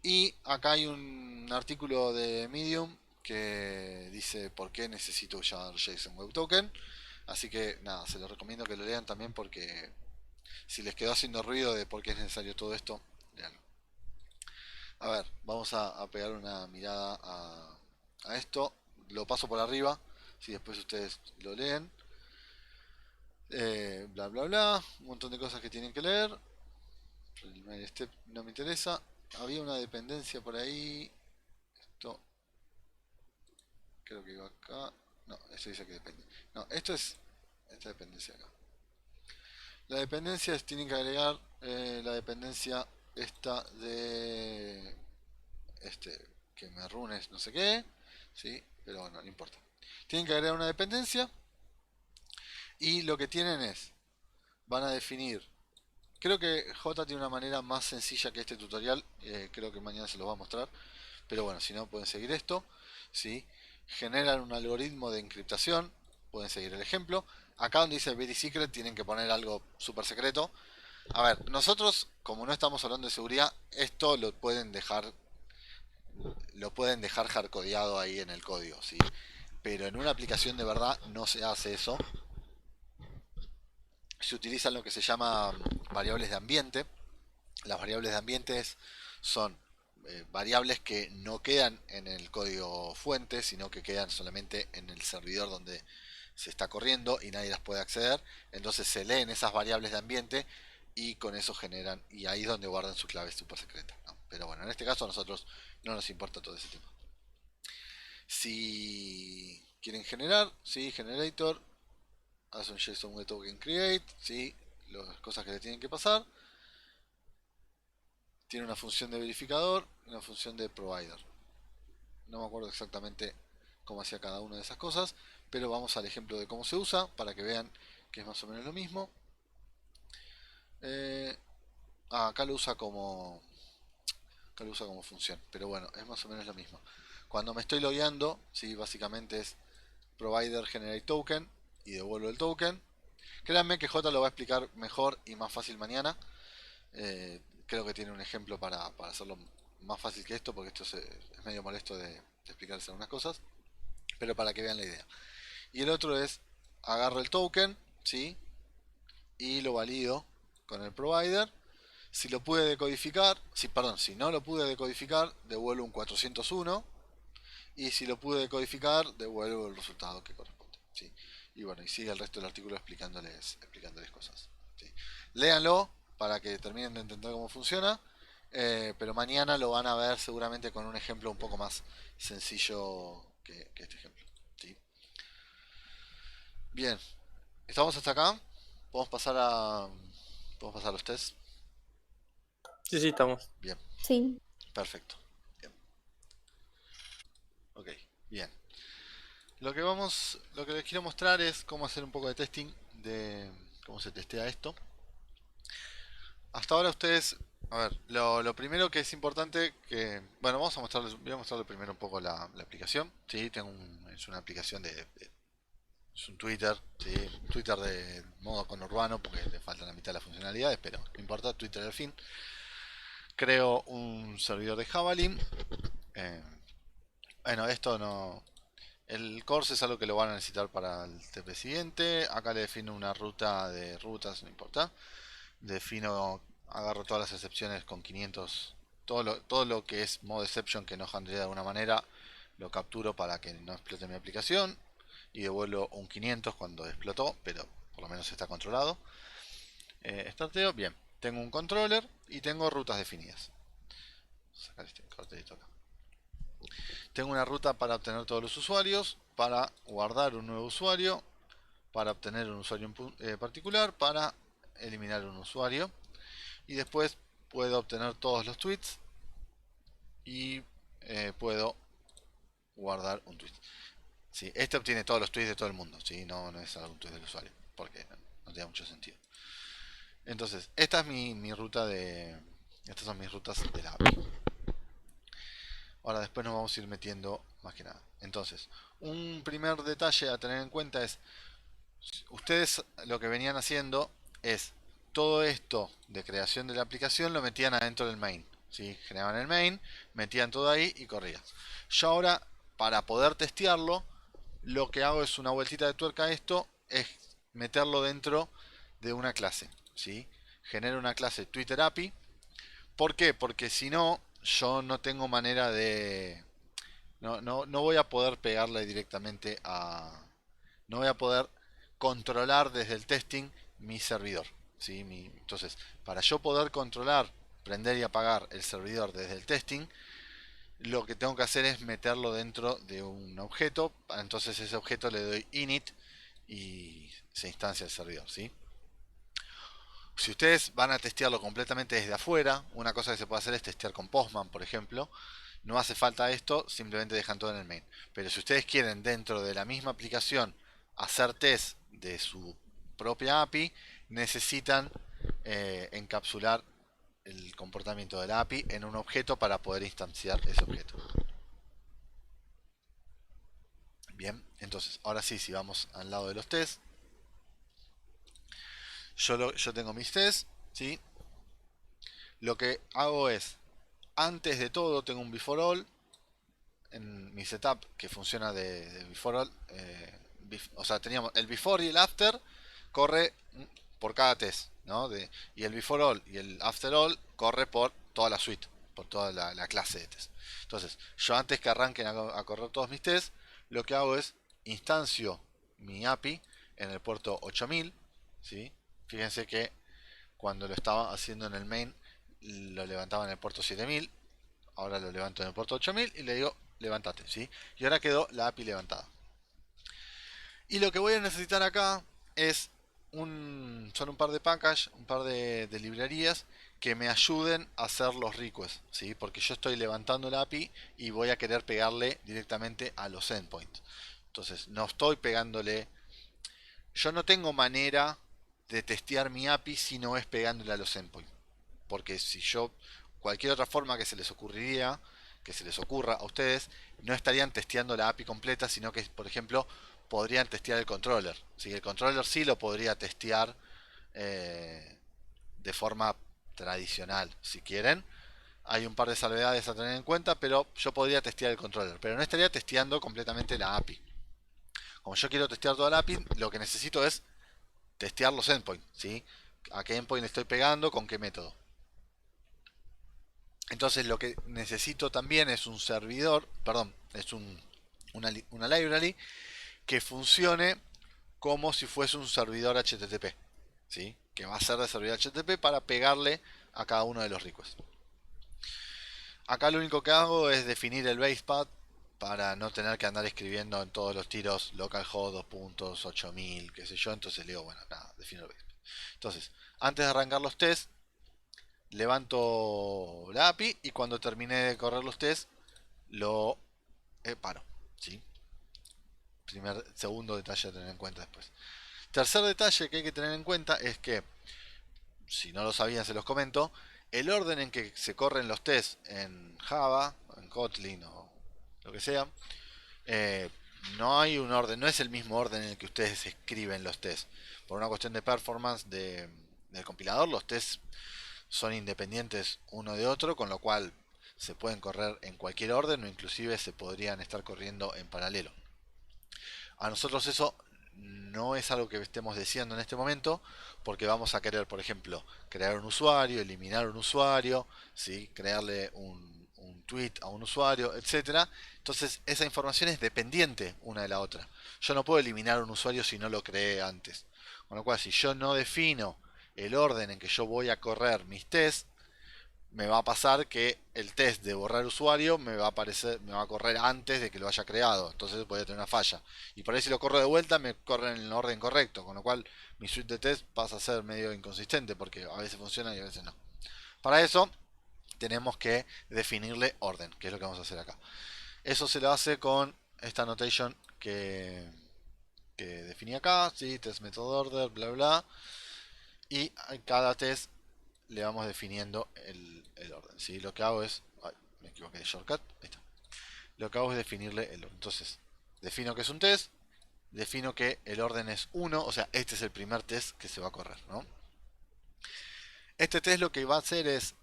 Y acá hay un artículo de Medium que dice por qué necesito usar JSON Web Token. Así que nada, se los recomiendo que lo lean también porque si les quedó haciendo ruido de por qué es necesario todo esto, leanlo. A ver, vamos a pegar una mirada a esto. Lo paso por arriba, si después ustedes lo leen. Bla bla bla, un montón de cosas que tienen que leer. Este no me interesa. Había una dependencia por ahí. Esto creo que iba acá. No, esto dice que depende. No, esto es esta dependencia acá. La dependencia es, tienen que agregar la dependencia esta de que me runes no sé qué, ¿sí? Pero bueno, no importa. Tienen que agregar una dependencia y lo que tienen es, van a definir, creo que J tiene una manera más sencilla que este tutorial, creo que mañana se los va a mostrar, pero bueno, si no pueden seguir esto, ¿sí? Generan un algoritmo de encriptación, pueden seguir el ejemplo. Acá donde dice very secret tienen que poner algo súper secreto. A ver, nosotros como no estamos hablando de seguridad, esto lo pueden dejar hardcodeado ahí en el código, ¿sí? Pero en una aplicación de verdad no se hace eso. Se utilizan lo que se llama variables de ambiente. Las variables de ambiente son variables que no quedan en el código fuente, sino que quedan solamente en el servidor donde se está corriendo y nadie las puede acceder. Entonces se leen esas variables de ambiente y con eso generan, y ahí es donde guardan su clave super secreta, ¿no? Pero bueno, en este caso a nosotros no nos importa todo ese tema. Si quieren generar, sí, generator, hace un JSON Web Token create, sí, las cosas que le tienen que pasar. Tiene una función de verificador y una función de provider. No me acuerdo exactamente cómo hacía cada una de esas cosas, pero vamos al ejemplo de cómo se usa para que vean que es más o menos lo mismo. Eh, acá lo usa como función, pero bueno, es más o menos lo mismo. Cuando me estoy logueando, sí, básicamente es provider generate token y devuelvo el token. Créanme que J lo va a explicar mejor y más fácil mañana. Creo que tiene un ejemplo para hacerlo más fácil que esto, porque esto es medio molesto de explicarles algunas cosas, pero para que vean la idea. Y el otro es, agarro el token, ¿sí? Y lo valido con el provider. Si lo pude decodificar, si no lo pude decodificar, devuelvo un 401. Y si lo pude decodificar, devuelvo el resultado que corresponde, ¿sí? Y bueno, y sigue el resto del artículo explicándoles cosas, ¿sí? Léanlo para que terminen de entender cómo funciona. Pero mañana lo van a ver seguramente con un ejemplo un poco más sencillo que este ejemplo, ¿sí? Bien, estamos hasta acá. Podemos pasar a los test.
Sí, sí, estamos.
Bien,
Sí.
perfecto. Bien. Ok, bien. Lo que les quiero mostrar es cómo hacer un poco de testing de cómo se testea esto. Hasta ahora ustedes, a ver, lo primero que es importante que, bueno, voy a mostrarles primero un poco la aplicación. Sí, es una aplicación es un Twitter, sí, un Twitter de modo conurbano porque le faltan la mitad de las funcionalidades, pero no importa, Twitter al fin. Creo un servidor de Javelin. Eh, bueno, esto no. El course es algo que lo van a necesitar para el TP siguiente. Acá le defino una ruta de rutas, no importa. Agarro todas las excepciones con 500. Todo lo que es modo exception que no handlea de alguna manera, lo capturo para que no explote mi aplicación. Y devuelvo un 500 cuando explotó, pero por lo menos está controlado. Starteo, bien. Tengo un controller y tengo rutas definidas. Sacar este cartelito acá. Tengo una ruta para obtener todos los usuarios, para guardar un nuevo usuario, para obtener un usuario particular, para eliminar un usuario. Y después puedo obtener todos los tweets y puedo guardar un tweet. Sí, este obtiene todos los tweets de todo el mundo, ¿sí? No es algún tweet del usuario, porque no tiene mucho sentido. Entonces, esta es mi ruta de... Estas son mis rutas de la API. Ahora después nos vamos a ir metiendo más que nada. Entonces, un primer detalle a tener en cuenta es, ustedes lo que venían haciendo es todo esto de creación de la aplicación lo metían adentro del main, ¿sí? Generaban el main, metían todo ahí y corría. Yo ahora, para poder testearlo, lo que hago es una vueltita de tuerca a esto, es meterlo dentro de una clase, ¿sí? Genero una clase Twitter API. ¿Por qué? Porque si no, yo no tengo manera de... No voy a poder pegarle directamente a... No voy a poder controlar desde el testing mi servidor, ¿sí? Entonces, para yo poder controlar, prender y apagar el servidor desde el testing, lo que tengo que hacer es meterlo dentro de un objeto. Entonces ese objeto le doy init y se instancia el servidor, ¿sí? Si ustedes van a testearlo completamente desde afuera, una cosa que se puede hacer es testear con Postman, por ejemplo. No hace falta esto, simplemente dejan todo en el main. Pero si ustedes quieren dentro de la misma aplicación hacer test de su propia API, necesitan encapsular el comportamiento de la API en un objeto para poder instanciar ese objeto. Bien, entonces ahora sí, si vamos al lado de los tests, yo tengo mis tests, ¿sí? Lo que hago es, antes de todo tengo un before all en mi setup que funciona de before all. O sea, teníamos el before y el after corre por cada test, ¿no? Y el before all y el after all corre por toda la suite, por toda la clase de test. Entonces, yo antes que arranquen a correr todos mis tests, lo que hago es instancio mi API en el puerto 8000, ¿sí? Fíjense que cuando lo estaba haciendo en el main lo levantaba en el puerto 7000, ahora lo levanto en el puerto 8000 y le digo levántate, ¿sí? Y ahora quedó la API levantada. Y lo que voy a necesitar acá es son un par de packages, un par de librerías que me ayuden a hacer los requests, ¿sí? Porque yo estoy levantando la API y voy a querer pegarle directamente a los endpoints. Entonces no estoy pegándole. Yo no tengo manera de testear mi API si no es pegándole a los endpoints. Porque si yo, cualquier otra forma que se les ocurriría, que se les ocurra a ustedes, no estarían testeando la API completa, sino que, por ejemplo, podrían testear el controller. Si el controller sí lo podría testear de forma tradicional, si quieren. Hay un par de salvedades a tener en cuenta, pero yo podría testear el controller, pero no estaría testeando completamente la API. Como yo quiero testear toda la API, lo que necesito es testear los endpoints, ¿sí? A qué endpoint le estoy pegando, con qué método. Entonces lo que necesito también es un servidor, perdón, es una library que funcione como si fuese un servidor HTTP, ¿sí? Que va a ser de servidor HTTP para pegarle a cada uno de los requests. Acá lo único que hago es definir el base path para no tener que andar escribiendo en todos los tiros localhost 2.8000, qué sé yo. Entonces le digo, bueno, nada, defino el base path. Entonces, antes de arrancar los tests, levanto la API y cuando termine de correr los tests, lo paro, ¿sí? Segundo detalle a tener en cuenta después. Tercer detalle que hay que tener en cuenta es que, si no lo sabían se los comento, el orden en que se corren los tests en Java, en Kotlin o lo que sea, no hay un orden, no es el mismo orden en el que ustedes escriben los tests. Por una cuestión de performance del compilador, los tests son independientes uno de otro, con lo cual se pueden correr en cualquier orden o inclusive se podrían estar corriendo en paralelo. A nosotros eso no es algo que estemos deseando en este momento, porque vamos a querer, por ejemplo, crear un usuario, eliminar un usuario, ¿sí? Crearle un tweet a un usuario, etcétera. Entonces esa información es dependiente una de la otra. Yo no puedo eliminar un usuario si no lo creé antes. Con lo cual, si yo no defino el orden en que yo voy a correr mis tests, me va a pasar que el test de borrar usuario me va a correr antes de que lo haya creado. Entonces voy a tener una falla. Y por ahí si lo corro de vuelta me corre en el orden correcto. Con lo cual mi suite de test pasa a ser medio inconsistente porque a veces funciona y a veces no. Para eso tenemos que definirle orden, que es lo que vamos a hacer acá. Eso se lo hace con esta notation que definí acá, ¿sí? Test method order, bla bla. Y a cada test le vamos definiendo el orden, ¿sí? Lo que hago es... Ay, me equivoqué de shortcut. Ahí está. Lo que hago es definirle el orden. Entonces, defino que es un test. Defino que el orden es 1. O sea, este es el primer test que se va a correr, ¿no? Este test lo que va a hacer es...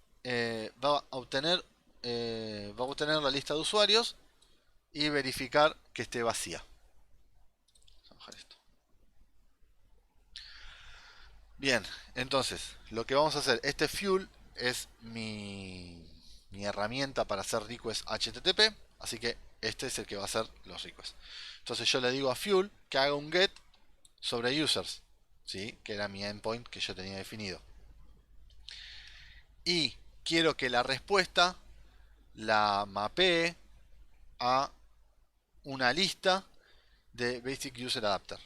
va a obtener la lista de usuarios y verificar que esté vacía. Vamos a bajar esto. Bien, entonces, lo que vamos a hacer, este fuel es mi herramienta para hacer requests HTTP, así que este es el que va a hacer los requests. Entonces yo le digo a fuel que haga un get sobre users, ¿sí? Que era mi endpoint que yo tenía definido. Y quiero que la respuesta la mapee a una lista de Basic User Adapter.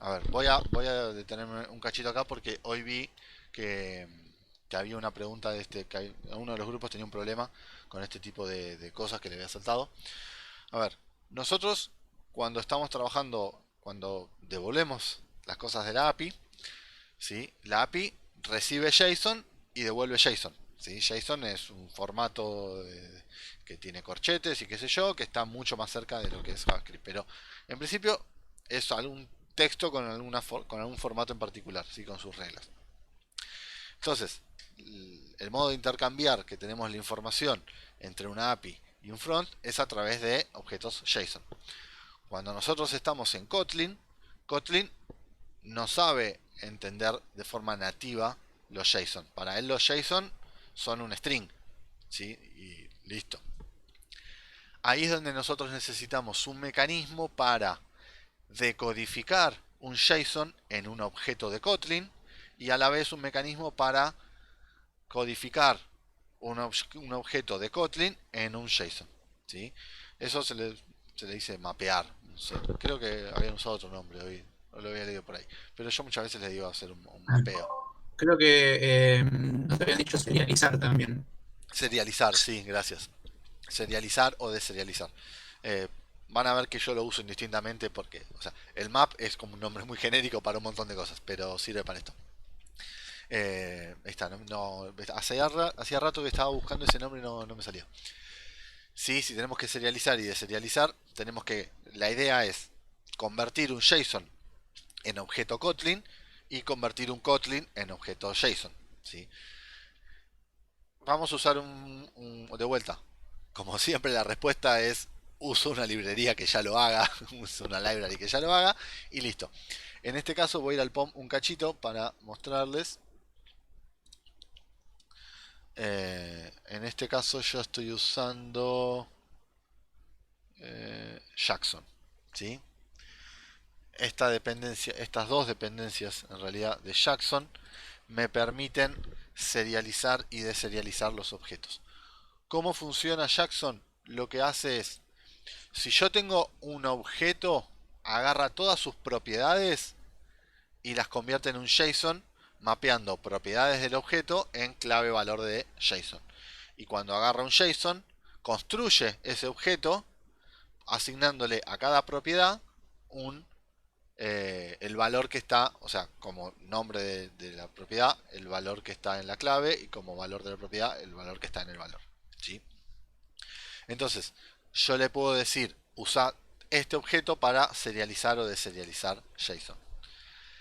A ver, voy a detenerme un cachito acá porque hoy vi que había una pregunta de que uno de los grupos tenía un problema con este tipo de cosas que le había saltado. A ver, nosotros cuando estamos trabajando, cuando devolvemos las cosas de la API, ¿sí? La API recibe JSON y devuelve JSON, ¿sí? JSON es un formato que tiene corchetes y qué sé yo, que está mucho más cerca de lo que es JavaScript, pero en principio es algún texto con algún formato en particular, ¿sí? Con sus reglas. Entonces, el modo de intercambiar que tenemos la información entre una API y un front es a través de objetos JSON. Cuando nosotros estamos en Kotlin, Kotlin no sabe entender de forma nativa los JSON. Para él los JSON son un string, ¿sí? Y listo. Ahí es donde nosotros necesitamos un mecanismo para decodificar un JSON en un objeto de Kotlin y a la vez un mecanismo para codificar un objeto de Kotlin en un JSON, ¿sí? Eso se le dice mapear, no sé, creo que habían usado otro nombre hoy, no lo había leído por ahí, pero yo muchas veces le digo hacer un mapeo.
Creo que nos habían dicho serializar también.
Serializar, sí, gracias. Serializar o deserializar. van a ver que yo lo uso indistintamente porque, o sea, el map es como un nombre muy genérico para un montón de cosas, pero sirve para esto. Ahí está, hacía rato que estaba buscando ese nombre y no me salía. Sí, si tenemos que serializar y deserializar, la idea es convertir un JSON en objeto Kotlin y convertir un Kotlin en objeto JSON. ¿Sí? Vamos a usar de vuelta. Como siempre, la respuesta es uso una librería que ya lo haga, uso una library que ya lo haga y listo. En este caso voy a ir al POM un cachito para mostrarles. En este caso yo estoy usando Jackson. ¿Sí? Estas dos dependencias en realidad de Jackson me permiten serializar y deserializar los objetos. ¿Cómo funciona Jackson? Lo que hace es, si yo tengo un objeto, agarra todas sus propiedades y las convierte en un JSON, mapeando propiedades del objeto en clave valor de JSON. Y cuando agarra un JSON, construye ese objeto, asignándole a cada propiedad el valor que está, o sea, como nombre de la propiedad, el valor que está en la clave, y como valor de la propiedad, el valor que está en el valor. ¿Sí? Entonces, yo le puedo decir, usa este objeto para serializar o deserializar JSON.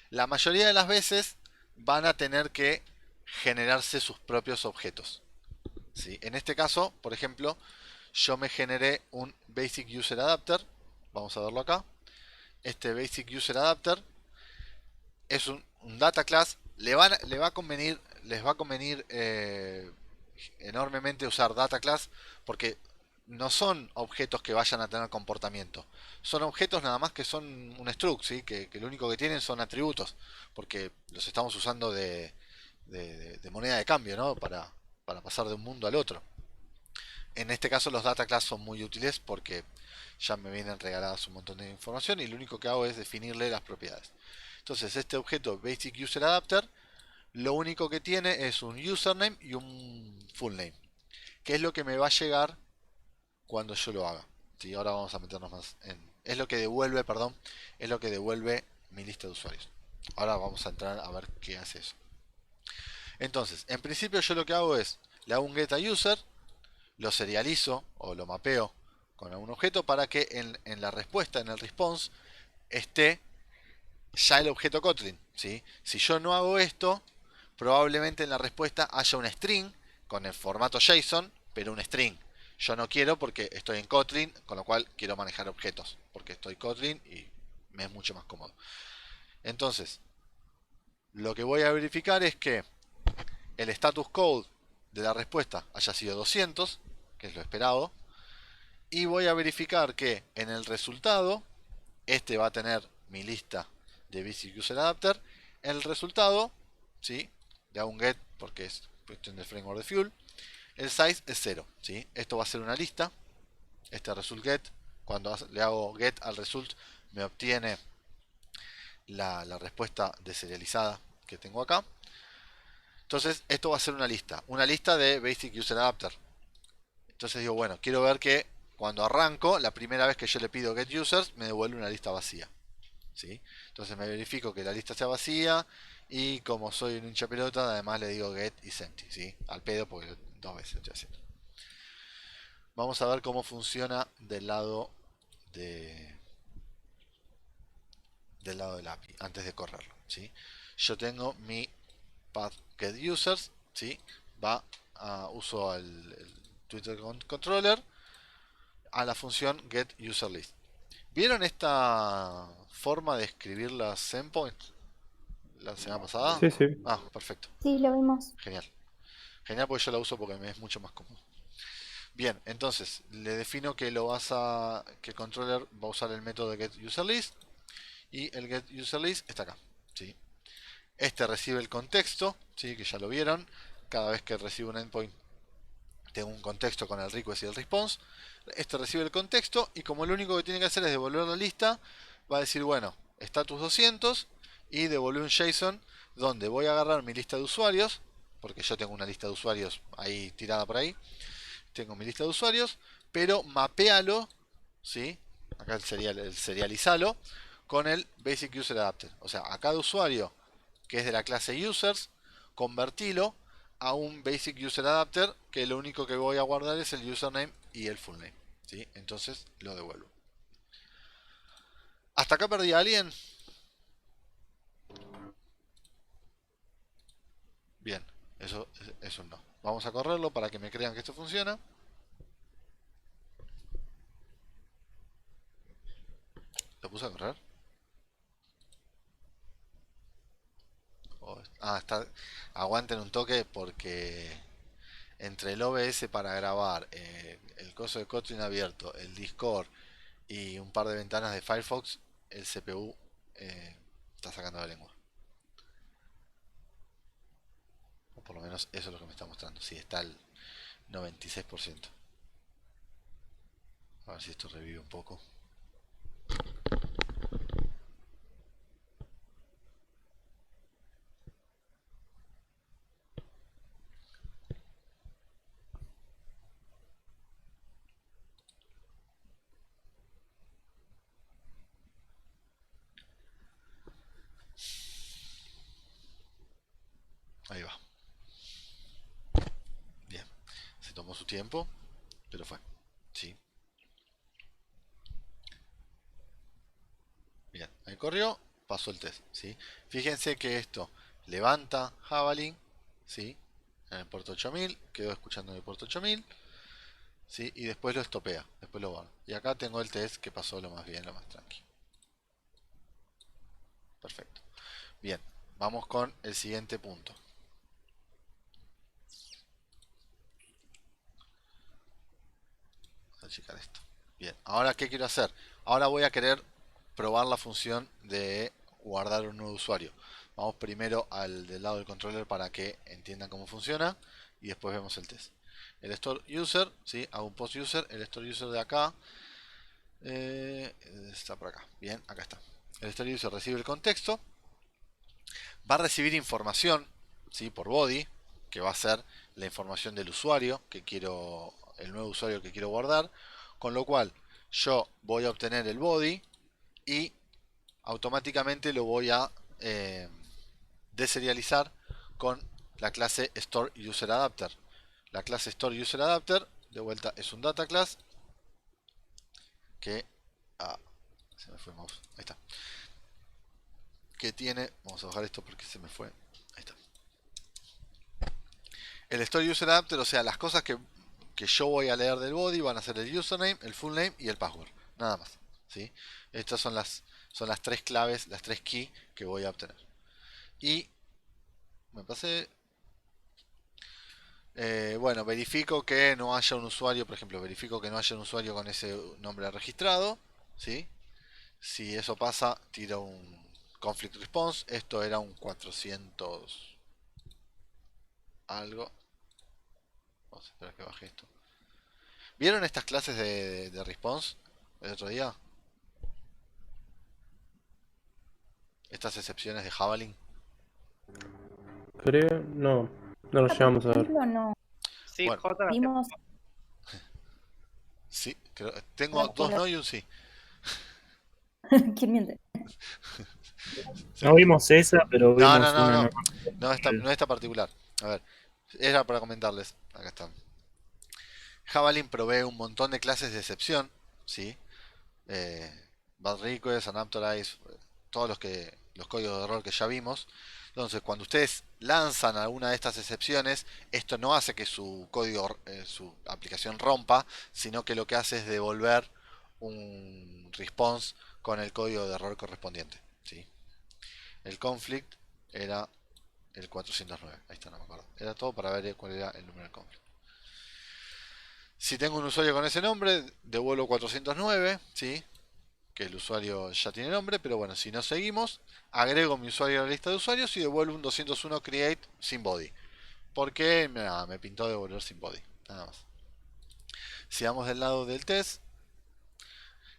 La mayoría de las veces van a tener que generarse sus propios objetos. ¿Sí? En este caso, por ejemplo, yo me generé un Basic User Adapter. Vamos a verlo acá. Este Basic User Adapter es un data class. Les va a convenir enormemente usar data class porque no son objetos que vayan a tener comportamiento. Son objetos nada más que son un struct, ¿sí? que lo único que tienen son atributos, porque los estamos usando de moneda de cambio, ¿no? Para pasar de un mundo al otro. En este caso los data class son muy útiles porque ya me vienen regaladas un montón de información y lo único que hago es definirle las propiedades. Entonces este objeto Basic User Adapter lo único que tiene es un username y un full name, que es lo que me va a llegar cuando yo lo haga. ¿Sí? Ahora vamos a meternos más en... Es lo que devuelve, perdón, es lo que devuelve mi lista de usuarios. Ahora vamos a entrar a ver qué hace eso. Entonces, en principio yo lo que hago es, le hago un get a user, lo serializo o lo mapeo con algún objeto para que en la respuesta, en el response, esté ya el objeto Kotlin. ¿Sí? Si yo no hago esto, probablemente en la respuesta haya un string con el formato JSON, pero un string. Yo no quiero porque estoy en Kotlin, con lo cual quiero manejar objetos, porque estoy Kotlin y me es mucho más cómodo. Entonces, lo que voy a verificar es que el status code de la respuesta haya sido 200, que es lo esperado, y voy a verificar que en el resultado, este va a tener mi lista de Basic User Adapter. En el resultado, ¿sí? Le hago un get porque es cuestión del framework de Fuel. El size es 0. ¿Sí? Esto va a ser una lista. Este result get, cuando le hago get al result, me obtiene la respuesta deserializada que tengo acá. Entonces, esto va a ser una lista de Basic User Adapter. Entonces digo, bueno, quiero ver que cuando arranco, la primera vez que yo le pido get users, me devuelve una lista vacía. ¿Sí? Entonces me verifico que la lista sea vacía y como soy un hincha pelota, además le digo get y empty, ¿sí? Al pedo porque 2 veces estoy haciendo. Vamos a ver cómo funciona del lado del API antes de correrlo, ¿sí? Yo tengo mi path get users, ¿sí? Uso el Twitter controller a la función get user list. ¿Vieron esta forma de escribir las endpoints la semana pasada?
Sí, sí.
Ah, perfecto.
Sí, lo vimos.
Genial. Genial porque yo la uso porque me es mucho más cómodo. Bien, entonces le defino que que el controller va a usar el método de getUserList y el getUserList está acá, ¿sí? Este recibe el contexto, ¿sí? Que ya lo vieron. Cada vez que recibe un endpoint tengo un contexto con el request y el response. Este recibe el contexto y como lo único que tiene que hacer es devolver la lista, va a decir, bueno, status 200 y devolver un JSON donde voy a agarrar mi lista de usuarios, porque yo tengo una lista de usuarios ahí tirada por ahí. Tengo mi lista de usuarios, pero mapéalo, ¿sí? acá el serializalo, con el Basic User Adapter. O sea, a cada usuario que es de la clase Users, convertilo a un Basic User Adapter, que lo único que voy a guardar es el username y el full name. ¿Sí? Entonces lo devuelvo. ¿Hasta acá perdí a alguien? Bien, eso es un no. Vamos a correrlo para que me crean que esto funciona. ¿Lo puse a correr? Está. Aguanten un toque porque entre el OBS para grabar, el coso de Kotlin abierto, el Discord y un par de ventanas de Firefox, el CPU está sacando la lengua. O por lo menos eso es lo que me está mostrando. Sí, está al 96%. A ver si esto revive un poco. Ahí va. Bien. Se tomó su tiempo, pero fue. Sí. Bien. Ahí corrió. Pasó el test. ¿Sí? Fíjense que esto levanta Javelin. ¿Sí? En el puerto 8000. Quedó escuchando en el puerto 8000. ¿Sí? Y después lo estopea. Después lo guarda. Y acá tengo el test que pasó lo más bien, lo más tranquilo. Perfecto. Bien. Vamos con el siguiente punto. Vamos a checar esto. Bien. Ahora, ¿qué quiero hacer? Ahora voy a querer probar la función de guardar un nuevo usuario. Vamos primero al del lado del controller para que entiendan cómo funciona y después vemos el test. El store user, ¿sí? Hago un post user, el store user de acá está por acá. Bien, acá está. El store user recibe el contexto, va a recibir información, ¿sí? Por body, que va a ser la información del usuario que quiero, el nuevo usuario que quiero guardar, con lo cual yo voy a obtener el body y automáticamente lo voy a deserializar con la clase Store User Adapter. La clase Store User Adapter, de vuelta, es un data class que se me fue el mouse, ahí está, que tiene, vamos a bajar esto porque se me fue, ahí está, el Store User Adapter, o sea, las cosas que yo voy a leer del body van a ser el username, el full name y el password, nada más. ¿Sí? Estas son las tres claves, las tres keys que voy a obtener. Y me pasé. Bueno, verifico que no haya un usuario, por ejemplo, verifico que no haya un usuario con ese nombre registrado. ¿Sí? Si eso pasa, tiro un conflict response. Esto era un 400 algo. Vamos a esperar que baje esto. ¿Vieron estas clases de response el otro día? Estas excepciones de Javelin.
Creo, no lo llegamos a ver.
No.
Sí,
Bueno.
J.
Vimos.
Sí, tengo dos no y un sí.
¿Quién miente?
No vimos esa, pero vimos
No,
una
no.
normal.
No esta particular. A ver, era para comentarles. Acá está. Javelin provee un montón de clases de excepción, ¿sí? Bad request, unauthorized, todos los códigos de error que ya vimos. Entonces, cuando ustedes lanzan alguna de estas excepciones, esto no hace que su código, su aplicación rompa, sino que lo que hace es devolver un response con el código de error correspondiente, ¿sí? El conflict era el 409. Ahí está, no me acuerdo. Era todo para ver cuál era el número del conflict. Si tengo un usuario con ese nombre, devuelvo 409, ¿sí? Que el usuario ya tiene nombre, pero bueno, si no seguimos, agrego mi usuario a la lista de usuarios y devuelvo un 201 create sin body. Porque me pintó devolver sin body, nada más. Si vamos del lado del test,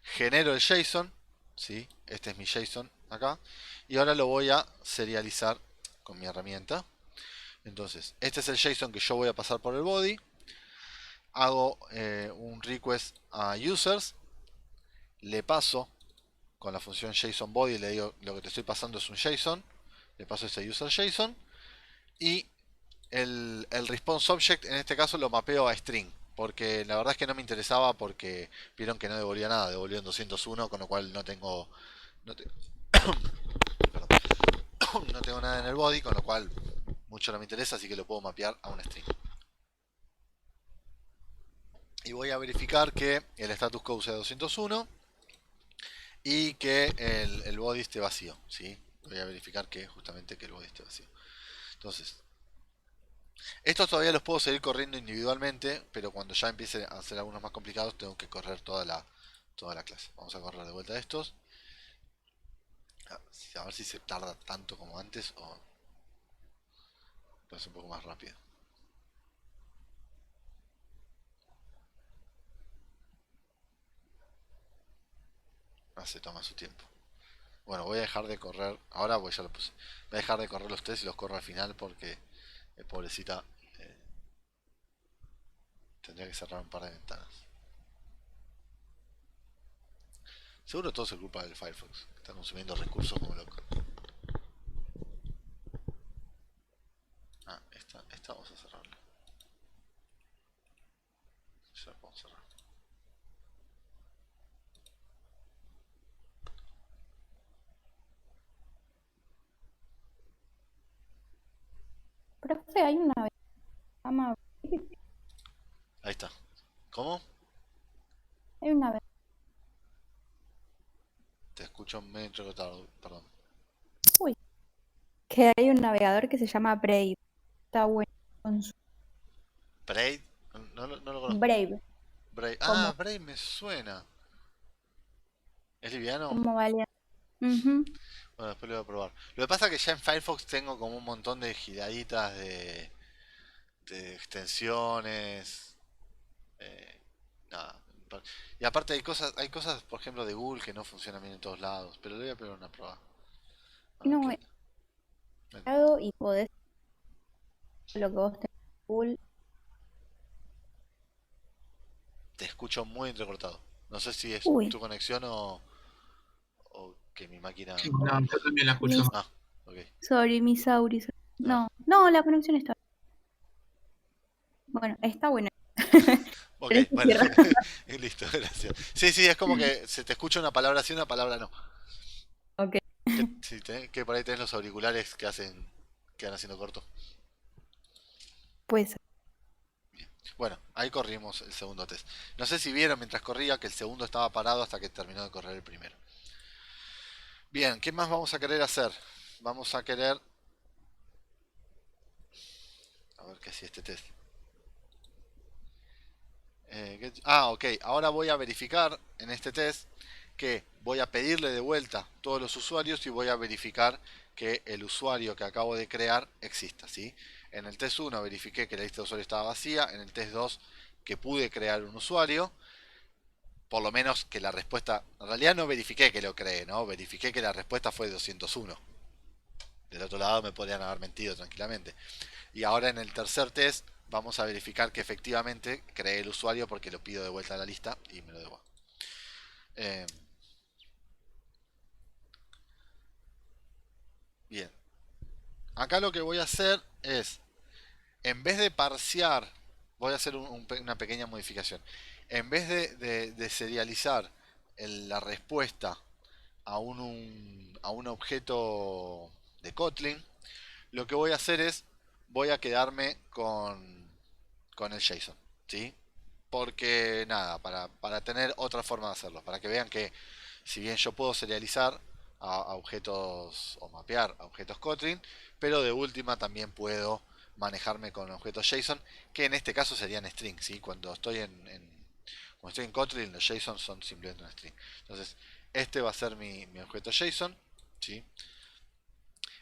genero el JSON, ¿sí? Este es mi JSON acá, y ahora lo voy a serializar con mi herramienta. Entonces, este es el JSON que yo voy a pasar por el body. Hago un request a users le paso con la función JSON body, le digo lo que te estoy pasando es un JSON, le paso ese user JSON y el response object en este caso lo mapeo a string, porque la verdad es que no me interesaba porque vieron que no devolvía nada, devolvió en 201, con lo cual no tengo no, no tengo nada en el body, con lo cual mucho no me interesa, así que lo puedo mapear a un string. Y voy a verificar que el status code sea 201 y que el body esté vacío, ¿sí? Voy a verificar que justamente que el body esté vacío. Entonces, estos todavía los puedo seguir corriendo individualmente, pero cuando ya empiece a hacer algunos más complicados tengo que correr toda la clase. Vamos a correr de vuelta estos. A ver si se tarda tanto como antes o es un poco más rápido. Se toma su tiempo. Bueno, voy a dejar de correr. Ahora pues ya lo puse. Voy a dejar de correr los test y los corro al final porque pobrecita tendría que cerrar un par de ventanas. Seguro todo es culpa del Firefox, que está consumiendo recursos como loco. Esta vamos a cerrarla. Ya la podemos cerrar.
Profe, hay una vez que se llama Brave.
Ahí está. ¿Cómo?
Hay una vez.
Te escucho medio entrecortado, perdón.
Uy. Que hay un navegador que se llama Brave. Está bueno. Con su
Braid, no lo conozco.
Brave.
Braid.
Como,
Ah, Braid me suena. ¿Es liviano?
como valía. Ujú.
Bueno, después lo voy a probar. Lo que pasa es que ya en Firefox tengo como un montón de giraditas de extensiones. eh, nada. Y aparte hay cosas, por ejemplo, de Google que no funcionan bien en todos lados. Pero le voy a pegar una prueba. A ver
No,
qué
he
onda.
creado y podés lo que vos tenés en Google.
Te escucho muy entrecortado. No sé si es
Uy,
tu conexión o que mi máquina.
No, yo también la escucho.
mis,
Ah, ok.
sorry, mis auris.
Ah,
No, no, la conexión está. Bueno, está buena.
ok,
Pero se
bueno.
cierra.
Listo, gracias. Sí, sí, es como que se te escucha una palabra sí, una palabra no.
Ok.
Que por ahí tenés los auriculares que van haciendo corto.
Pues,
Bueno, ahí corrimos el segundo test. No sé si vieron mientras corría que el segundo estaba parado hasta que terminó de correr el primero. Bien, ¿qué más vamos a querer hacer? Vamos a querer... A ver qué hacía este test. Ok, ahora voy a verificar en este test que voy a pedirle de vuelta todos los usuarios y voy a verificar que el usuario que acabo de crear exista, ¿sí? En el test 1 verifiqué que la lista de usuarios estaba vacía, en el test 2 que pude crear un usuario, por lo menos que la respuesta, en realidad no verifiqué que lo creé, ¿no? Verifiqué que la respuesta fue 201. Del otro lado me podrían haber mentido tranquilamente. Y ahora en el tercer test vamos a verificar que efectivamente creé el usuario porque lo pido de vuelta a la lista y me lo debo. Bien. Acá lo que voy a hacer es, en vez de parsear, voy a hacer una pequeña modificación. En vez de serializar la respuesta a un objeto de Kotlin, lo que voy a hacer es, voy a quedarme con el JSON, ¿sí? Porque nada, para tener otra forma de hacerlo, para que vean que si bien yo puedo serializar a objetos o mapear a objetos Kotlin, pero de última también puedo manejarme con objetos JSON, que en este caso serían strings, ¿sí? Cuando cuando estoy en Kotlin, los JSON son simplemente un string. Entonces, este va a ser mi objeto JSON, ¿sí?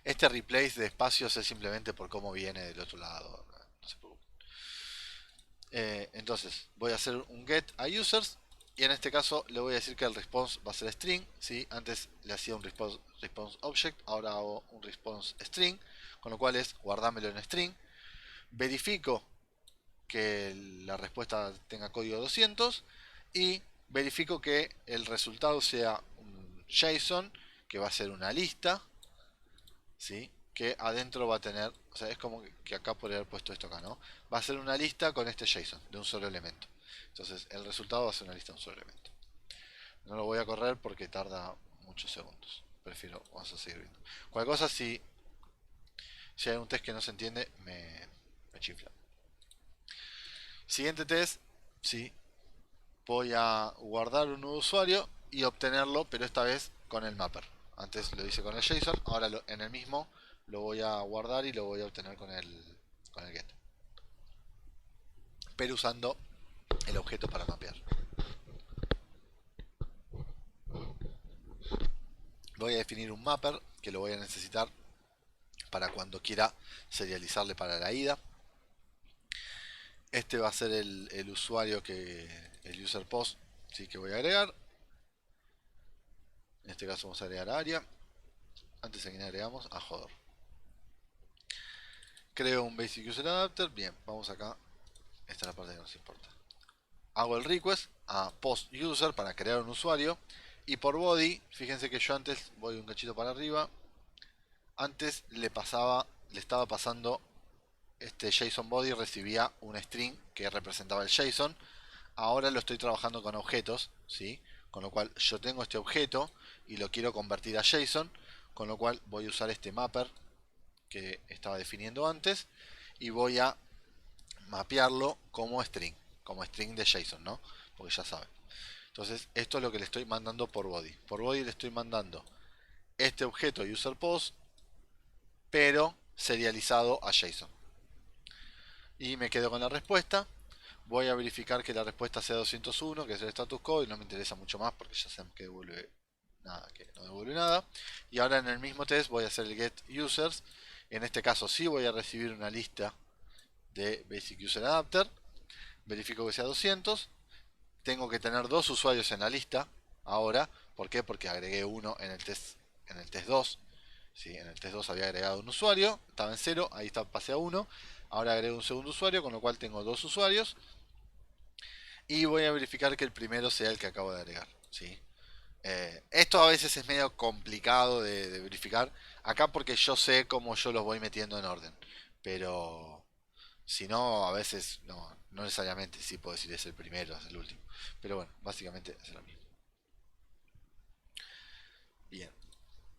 Este replace de espacios es simplemente por cómo viene del otro lado. No se preocupen. Entonces voy a hacer un get a users y en este caso le voy a decir que el response va a ser string, ¿sí? Antes le hacía un response object, ahora hago un response string, con lo cual es guardámelo en string. Verifico que la respuesta tenga código 200 y verifico que el resultado sea un JSON, que va a ser una lista, ¿sí? Que adentro va a tener, o sea, es como que acá podría haber puesto esto acá, ¿no? Va a ser una lista con este JSON, de un solo elemento. Entonces, el resultado va a ser una lista de un solo elemento. No lo voy a correr porque tarda muchos segundos. Prefiero, vamos a seguir viendo. Cualquier cosa, si hay un test que no se entiende, me chifla. Siguiente test, sí. Voy a guardar un nuevo usuario y obtenerlo, pero esta vez con el mapper. Antes lo hice con el JSON, ahora en el mismo lo voy a guardar y lo voy a obtener con el get. Pero usando el objeto para mapear. Voy a definir un mapper que lo voy a necesitar para cuando quiera serializarle para la ida. Este va a ser el usuario el user post, ¿sí? Que voy a agregar. En este caso vamos a agregar a área. Antes de que agregamos a Hodor. Creo un basic user adapter. Bien, vamos acá. Esta es la parte que nos importa. Hago el request a post user para crear un usuario. Y por body, fíjense que yo antes, voy un cachito para arriba. Antes le estaba pasando este JSON body, recibía un string que representaba el JSON. Ahora lo estoy trabajando con objetos, ¿sí? Con lo cual yo tengo este objeto y lo quiero convertir a JSON. Con lo cual voy a usar este mapper que estaba definiendo antes. Y voy a mapearlo como string de JSON, ¿no? Porque ya saben. Entonces esto es lo que le estoy mandando por body. Por body le estoy mandando este objeto userPost, pero serializado a JSON. Y me quedo con la respuesta. Voy a verificar que la respuesta sea 201, que es el status code, y no me interesa mucho más porque ya saben que devuelve nada, que no devuelve nada. Y ahora en el mismo test voy a hacer el get users. En este caso sí voy a recibir una lista de basic user adapter. Verifico que sea 200. Tengo que tener dos usuarios en la lista ahora. ¿Por qué? Porque agregué uno en el test 2. ¿Sí? En el test 2 había agregado un usuario, estaba en 0, ahí está, pasé a 1. Ahora agrego un segundo usuario, con lo cual tengo dos usuarios. Y voy a verificar que el primero sea el que acabo de agregar, ¿sí? Esto a veces es medio complicado de verificar. Acá porque yo sé cómo yo los voy metiendo en orden. Pero si no, a veces no necesariamente sí puedo decir es el primero, es el último. Pero bueno, básicamente es lo mismo. Bien,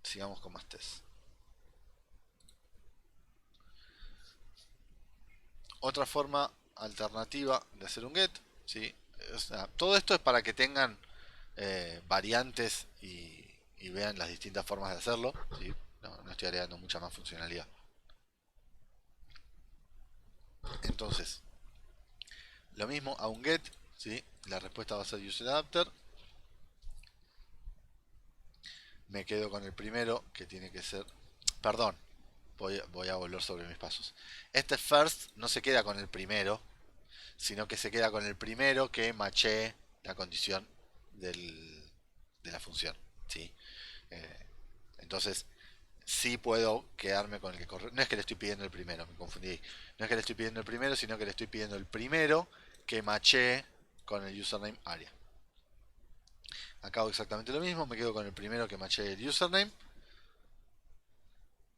sigamos con más test. Otra forma alternativa de hacer un get, ¿sí? O sea, todo esto es para que tengan variantes y vean las distintas formas de hacerlo, ¿sí? No estoy agregando mucha más funcionalidad. Entonces, lo mismo a un get, ¿sí? La respuesta va a ser userAdapter. Me quedo con el primero, que tiene que ser... Perdón, voy a volver sobre mis pasos. Este first no se queda con el primero, sino que se queda con el primero que machee la condición de la función, ¿sí? Entonces, sí puedo quedarme con el que corre. No es que le estoy pidiendo el primero, me confundí. No es que le estoy pidiendo el primero, sino que le estoy pidiendo el primero que machee con el username área. Acá hago exactamente lo mismo, me quedo con el primero que machee el username.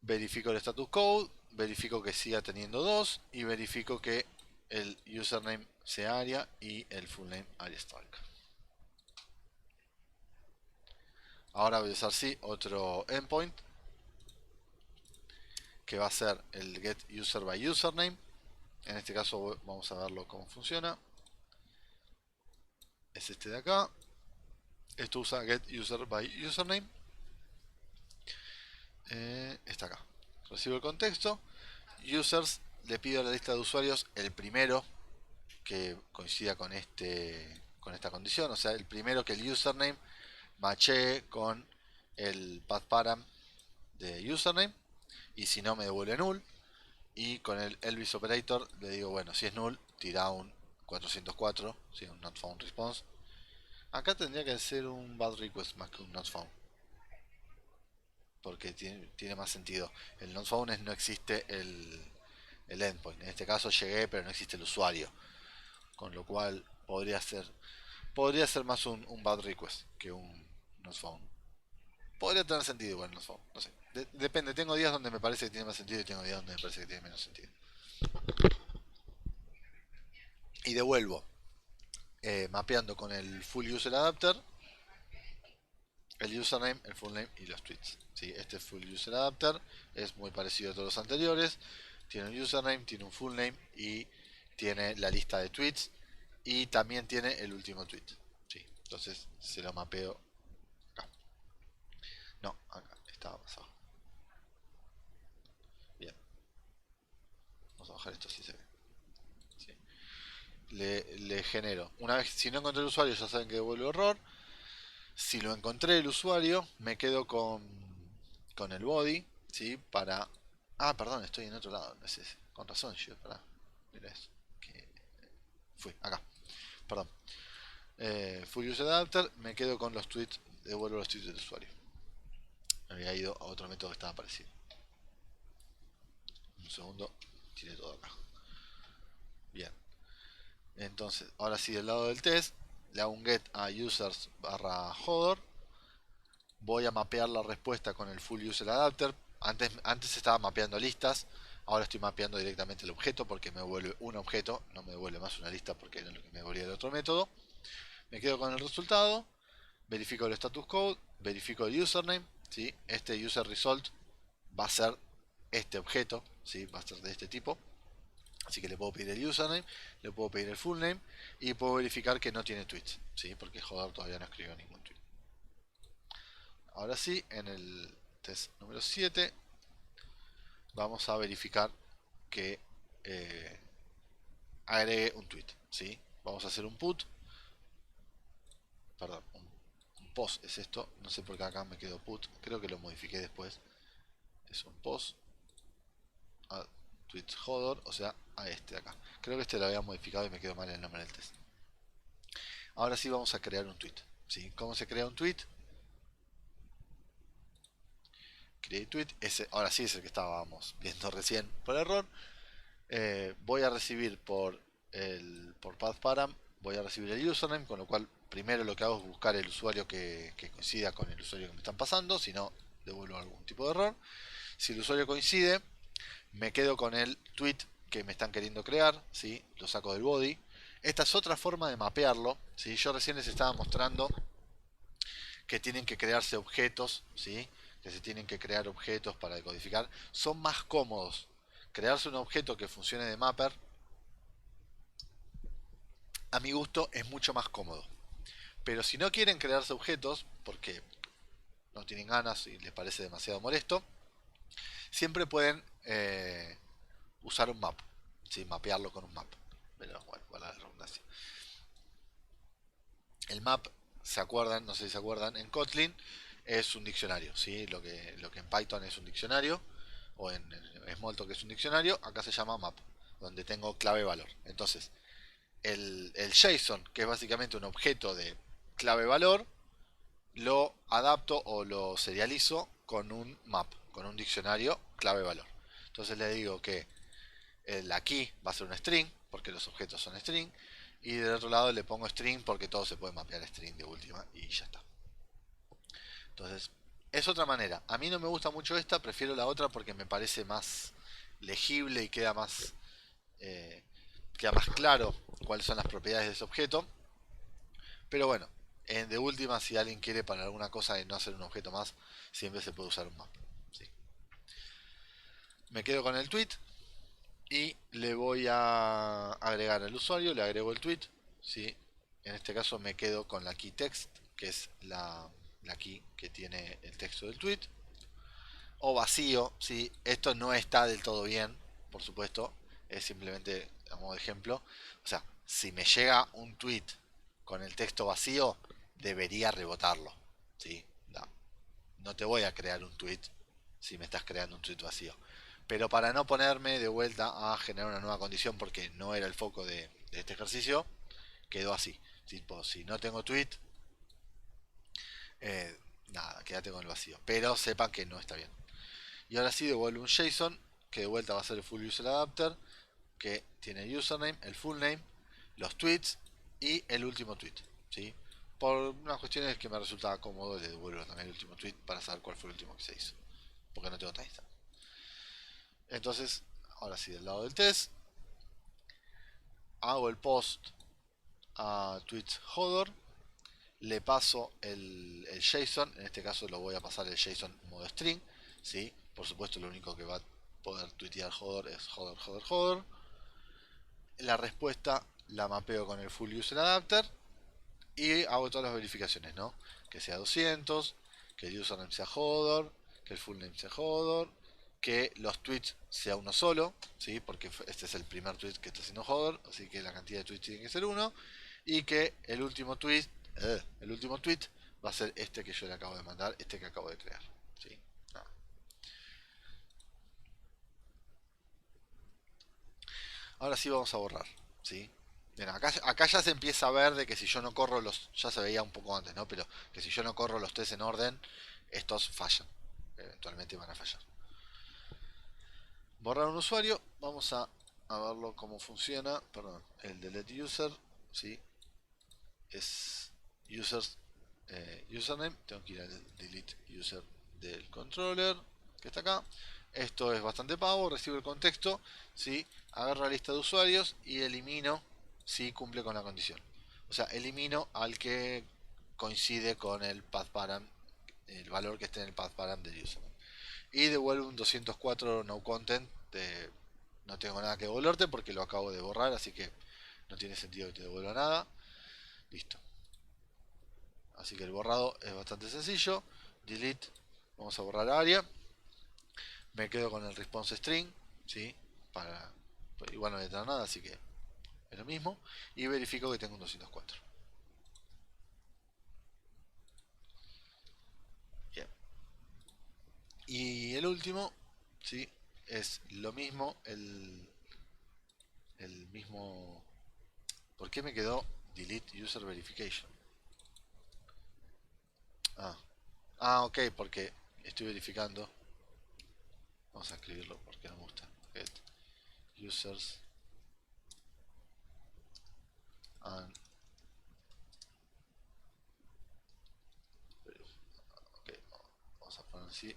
Verifico el status code, verifico que siga teniendo 2 y verifico que el username sea área y el full name área Stark. Ahora voy a usar sí otro endpoint que va a ser el get user by username. En este caso vamos a verlo cómo funciona. Es este de acá. Esto usa get user by username. Está acá. Recibo el contexto. Users, le pido a la lista de usuarios el primero que coincida con esta condición, o sea, el primero que el username machee con el path param de username, y si no me devuelve null. Y con el Elvis operator le digo, bueno, si es null, tira un 404, ¿sí? Un not found response. Acá tendría que ser un bad request más que un not found, porque tiene más sentido. El not found es no existe el endpoint. En este caso llegué, pero no existe el usuario. Con lo cual podría ser Podría ser más un bad request que un not found. Podría tener sentido igual not found, no sé. Depende, tengo días donde me parece que tiene más sentido y tengo días donde me parece que tiene menos sentido. Y devuelvo, mapeando con el full user adapter, el username, el full name y los tweets. ¿Sí? Este full user adapter es muy parecido a todos los anteriores. Tiene un username, tiene un full name y tiene la lista de tweets. Y también tiene el último tweet. ¿Sí? Entonces se lo mapeo acá. No, acá estaba más abajo. Bien. Vamos a bajar esto si se ve. ¿Sí? Le genero. Una vez, si no encontré el usuario, ya saben que devuelvo error. Si lo encontré el usuario, me quedo con el body, ¿sí? Para... Ah, perdón, estoy en otro lado, no es ese. Con razón, yo, pará. Mira eso. Que... Fui, acá. Perdón. Full User Adapter, me quedo con los tweets, devuelvo los tweets del usuario. Me había ido a otro método que estaba parecido. Un segundo, tiré todo acá. Bien. Entonces, ahora sí, del lado del test, le hago un get a users barra hodor. Voy a mapear la respuesta con el full user adapter. Antes estaba mapeando listas, ahora estoy mapeando directamente el objeto porque me devuelve un objeto, no me devuelve más una lista porque era lo que me devolvía el otro método. Me quedo con el resultado, verifico el status code, verifico el username, ¿sí? Este user result va a ser este objeto, ¿sí? Va a ser de este tipo. Así que le puedo pedir el username, le puedo pedir el full name y puedo verificar que no tiene tweets, ¿sí? Porque joder todavía no escribió ningún tweet. Ahora sí, en el test número 7 vamos a verificar que agregue un tweet, ¿sí? Vamos a hacer un put, perdón, un post es esto, no sé por qué acá me quedó put, creo que lo modifiqué después. Es un post a tweet hodor, o sea, a este de acá. Creo que este lo había modificado y me quedó mal el nombre del test. Ahora sí vamos a crear un tweet, ¿sí? ¿Cómo se crea un tweet? Create tweet, ese ahora sí es el que estábamos viendo recién por error. Voy a recibir por pathparam, voy a recibir el username, con lo cual primero lo que hago es buscar el usuario que coincida con el usuario que me están pasando, si no devuelvo algún tipo de error. Si el usuario coincide, me quedo con el tweet que me están queriendo crear, ¿sí? Lo saco del body. Esta es otra forma de mapearlo, ¿sí? Yo recién les estaba mostrando que tienen que crearse objetos, ¿sí? Que se tienen que crear objetos para decodificar. Son más cómodos crearse un objeto que funcione de mapper. A mi gusto es mucho más cómodo. Pero si no quieren crearse objetos, porque no tienen ganas y les parece demasiado molesto, siempre pueden usar un map, ¿sí? Mapearlo con un map. Pero bueno, para la redundancia. El map, ¿se acuerdan? No sé si se acuerdan, en Kotlin es un diccionario, ¿sí? Lo que en Python es un diccionario, o en Smalltalk es un diccionario, acá se llama map, donde tengo clave valor. Entonces, el JSON, que es básicamente un objeto de clave valor, lo adapto o lo serializo con un map, con un diccionario clave valor. Entonces le digo que la key va a ser un string, porque los objetos son string, y del otro lado le pongo string porque todo se puede mapear a string de última y ya está. Entonces, es otra manera. A mí no me gusta mucho esta, prefiero la otra porque me parece más legible y queda más claro cuáles son las propiedades de ese objeto. Pero bueno, de última, si alguien quiere para alguna cosa y no hacer un objeto más, siempre se puede usar un map. ¿Sí? Me quedo con el tweet y le voy a agregar al usuario, le agrego el tweet, ¿sí? En este caso me quedo con la key text, que es la key que tiene el texto del tweet, o vacío, ¿sí? Esto no está del todo bien, por supuesto, es simplemente a modo de ejemplo. O sea, si me llega un tweet con el texto vacío, debería rebotarlo, ¿sí? No te voy a crear un tweet si me estás creando un tweet vacío. Pero para no ponerme de vuelta a generar una nueva condición, porque no era el foco de este ejercicio, quedó así. Tipo, si no tengo tweet, nada, quédate con el vacío. Pero sepan que no está bien. Y ahora sí devuelvo un JSON, que de vuelta va a ser el full user adapter, que tiene el username, el full name, los tweets y el último tweet. ¿sí? Por unas cuestiones que me resultaba cómodo, le devuelvo también el último tweet para saber cuál fue el último que se hizo. Porque no tengo timestamp. Entonces, ahora sí, del lado del test, hago el post a tweets hodor, le paso el JSON, en este caso lo voy a pasar el JSON modo string, ¿sí? Por supuesto lo único que va a poder tuitear hodor es hodor, hodor, hodor. La respuesta la mapeo con el full user adapter y hago todas las verificaciones, ¿no? Que sea 200, que el username sea hodor, que el full name sea hodor, que los tweets sea uno solo, ¿sí? Porque este es el primer tweet que está haciendo hodor, así que la cantidad de tweets tiene que ser uno, y que el último tweet va a ser este que yo le acabo de mandar, este que acabo de crear, ¿sí? Nada. Ahora sí vamos a borrar, ¿sí? Bien, acá ya se empieza a ver de que si yo no corro ya se veía un poco antes, ¿no? Pero que si yo no corro los test en orden, estos fallan. Eventualmente van a fallar. Borrar un usuario, vamos a verlo cómo funciona. Perdón, el delete user, ¿sí? Es username, tengo que ir al delete user del controller, que está acá. Esto es bastante pavo, recibo el contexto, ¿sí? Agarro la lista de usuarios y elimino si cumple con la condición. O sea, elimino al que coincide con el path param, el valor que esté en el path param del username. Y devuelvo un 204 no content. No tengo nada que devolverte porque lo acabo de borrar, así que no tiene sentido que te devuelva nada. Listo. Así que el borrado es bastante sencillo. Delete, vamos a borrar área. Me quedo con el response string, ¿sí? Igual no le trae nada, así que es lo mismo. Y verifico que tengo un 204. Bien. Y el último, ¿sí? Es lo mismo, el mismo... ¿Por qué me quedó delete user verification? Ok, porque estoy verificando. Vamos a escribirlo porque no me gusta. Get users and ok, vamos a poner así.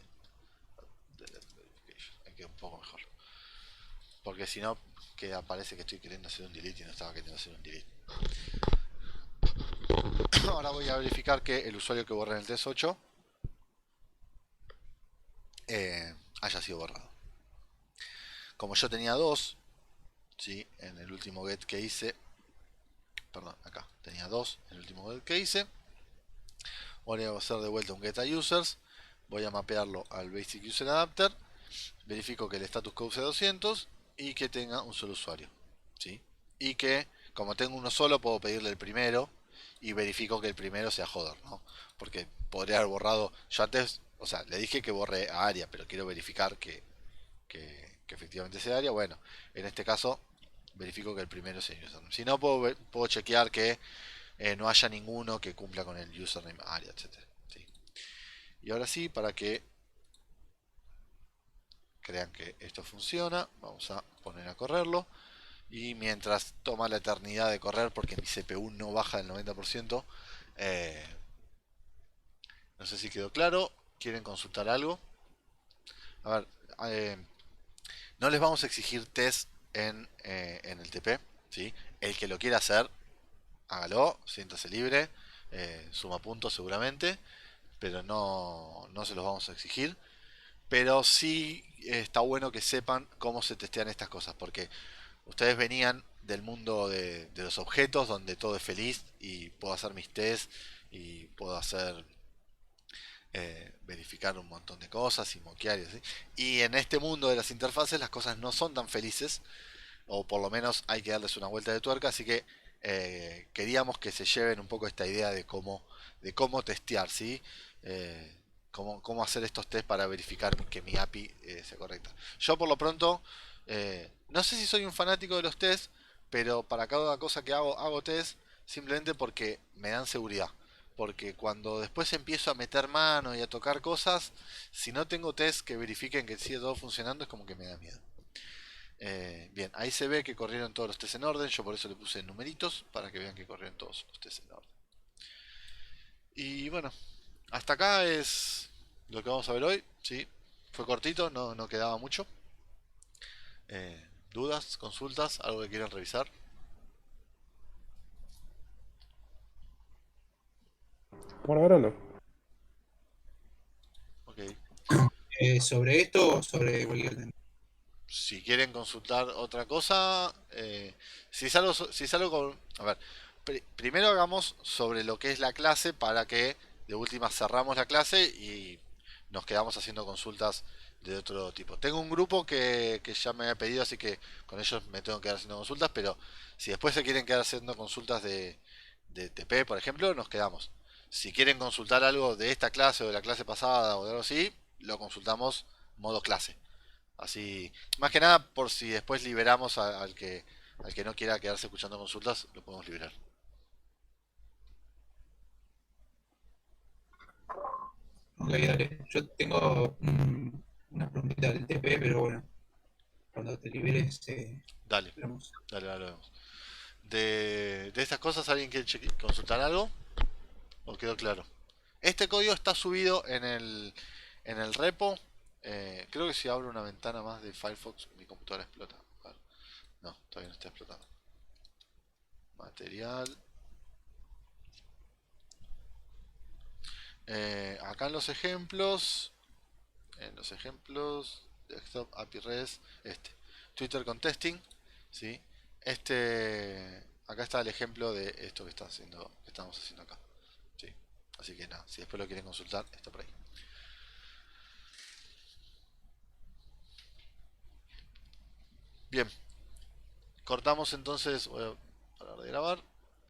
Delete verification. Ahí queda un poco mejor. Porque si no, parece que estoy queriendo hacer un delete y no estaba queriendo hacer un delete. Ahora voy a verificar que el usuario que borré en el test 8 haya sido borrado. Como yo tenía dos, ¿sí? En el último get que hice, perdón, acá tenía dos en el último get que hice. Voy a hacer de vuelta un get a users, voy a mapearlo al basic user adapter, verifico que el status code sea 200 y que tenga un solo usuario, ¿sí? Y que como tengo uno solo puedo pedirle el primero y verifico que el primero sea hodor, ¿no? Porque podría haber borrado, yo antes, o sea, le dije que borre a área, pero quiero verificar que efectivamente sea área. Bueno, en este caso verifico que el primero sea username. Si no, puedo chequear que no haya ninguno que cumpla con el username área, etcétera, ¿sí? Y ahora sí, para que crean que esto funciona, vamos a poner a correrlo. Y mientras toma la eternidad de correr, porque mi CPU no baja del 90%, no sé si quedó claro. ¿Quieren consultar algo? A ver, no les vamos a exigir test en el TP, ¿sí? El que lo quiera hacer, hágalo, siéntase libre, suma puntos seguramente, pero no se los vamos a exigir. Pero sí está bueno que sepan cómo se testean estas cosas, porque ustedes venían del mundo de los objetos, donde todo es feliz y puedo hacer mis tests y puedo verificar un montón de cosas y moquear y así. Y en este mundo de las interfaces las cosas no son tan felices, o por lo menos hay que darles una vuelta de tuerca, así que queríamos que se lleven un poco esta idea de cómo testear, ¿sí? Cómo hacer estos test para verificar que mi API sea correcta. Yo por lo pronto, no sé si soy un fanático de los tests, pero para cada cosa que hago test simplemente porque me dan seguridad. Porque cuando después empiezo a meter mano y a tocar cosas, si no tengo test que verifiquen que sigue todo funcionando, es como que me da miedo. Bien, ahí se ve que corrieron todos los tests en orden. Yo por eso le puse numeritos para que vean que corrieron todos los tests en orden. Y bueno, hasta acá es lo que vamos a ver hoy. Sí, fue cortito, no quedaba mucho. ¿Dudas, consultas, algo que quieran revisar?
Por ahora no.
Ok.
Sobre esto o sobre cualquier tema.
Si quieren consultar otra cosa, si es algo con... A ver, primero hagamos sobre lo que es la clase para que de última cerramos la clase y nos quedamos haciendo consultas de otro tipo. Tengo un grupo que ya me había pedido, así que con ellos me tengo que quedar haciendo consultas, pero si después se quieren quedar haciendo consultas de TP, por ejemplo, nos quedamos. Si quieren consultar algo de esta clase o de la clase pasada o de algo así, lo consultamos modo clase. Así, más que nada por si después liberamos al que no quiera quedarse escuchando consultas, lo podemos liberar.
Ok, dale. Yo tengo una preguntita del TP, pero bueno, cuando te liberes,
Dale,
veremos.
dale, lo vemos. De estas cosas, ¿alguien quiere consultar algo? ¿O quedó claro? Este código está subido en el repo. Creo que si abro una ventana más de Firefox, mi computadora explota. A ver. No, todavía no está explotando. Material. Acá en los ejemplos, desktop, API REST, Twitter Contesting, ¿sí? Acá está el ejemplo de esto que estamos haciendo acá, ¿sí? Así que nada, si después lo quieren consultar, está por ahí. Bien, cortamos entonces, voy a parar de grabar.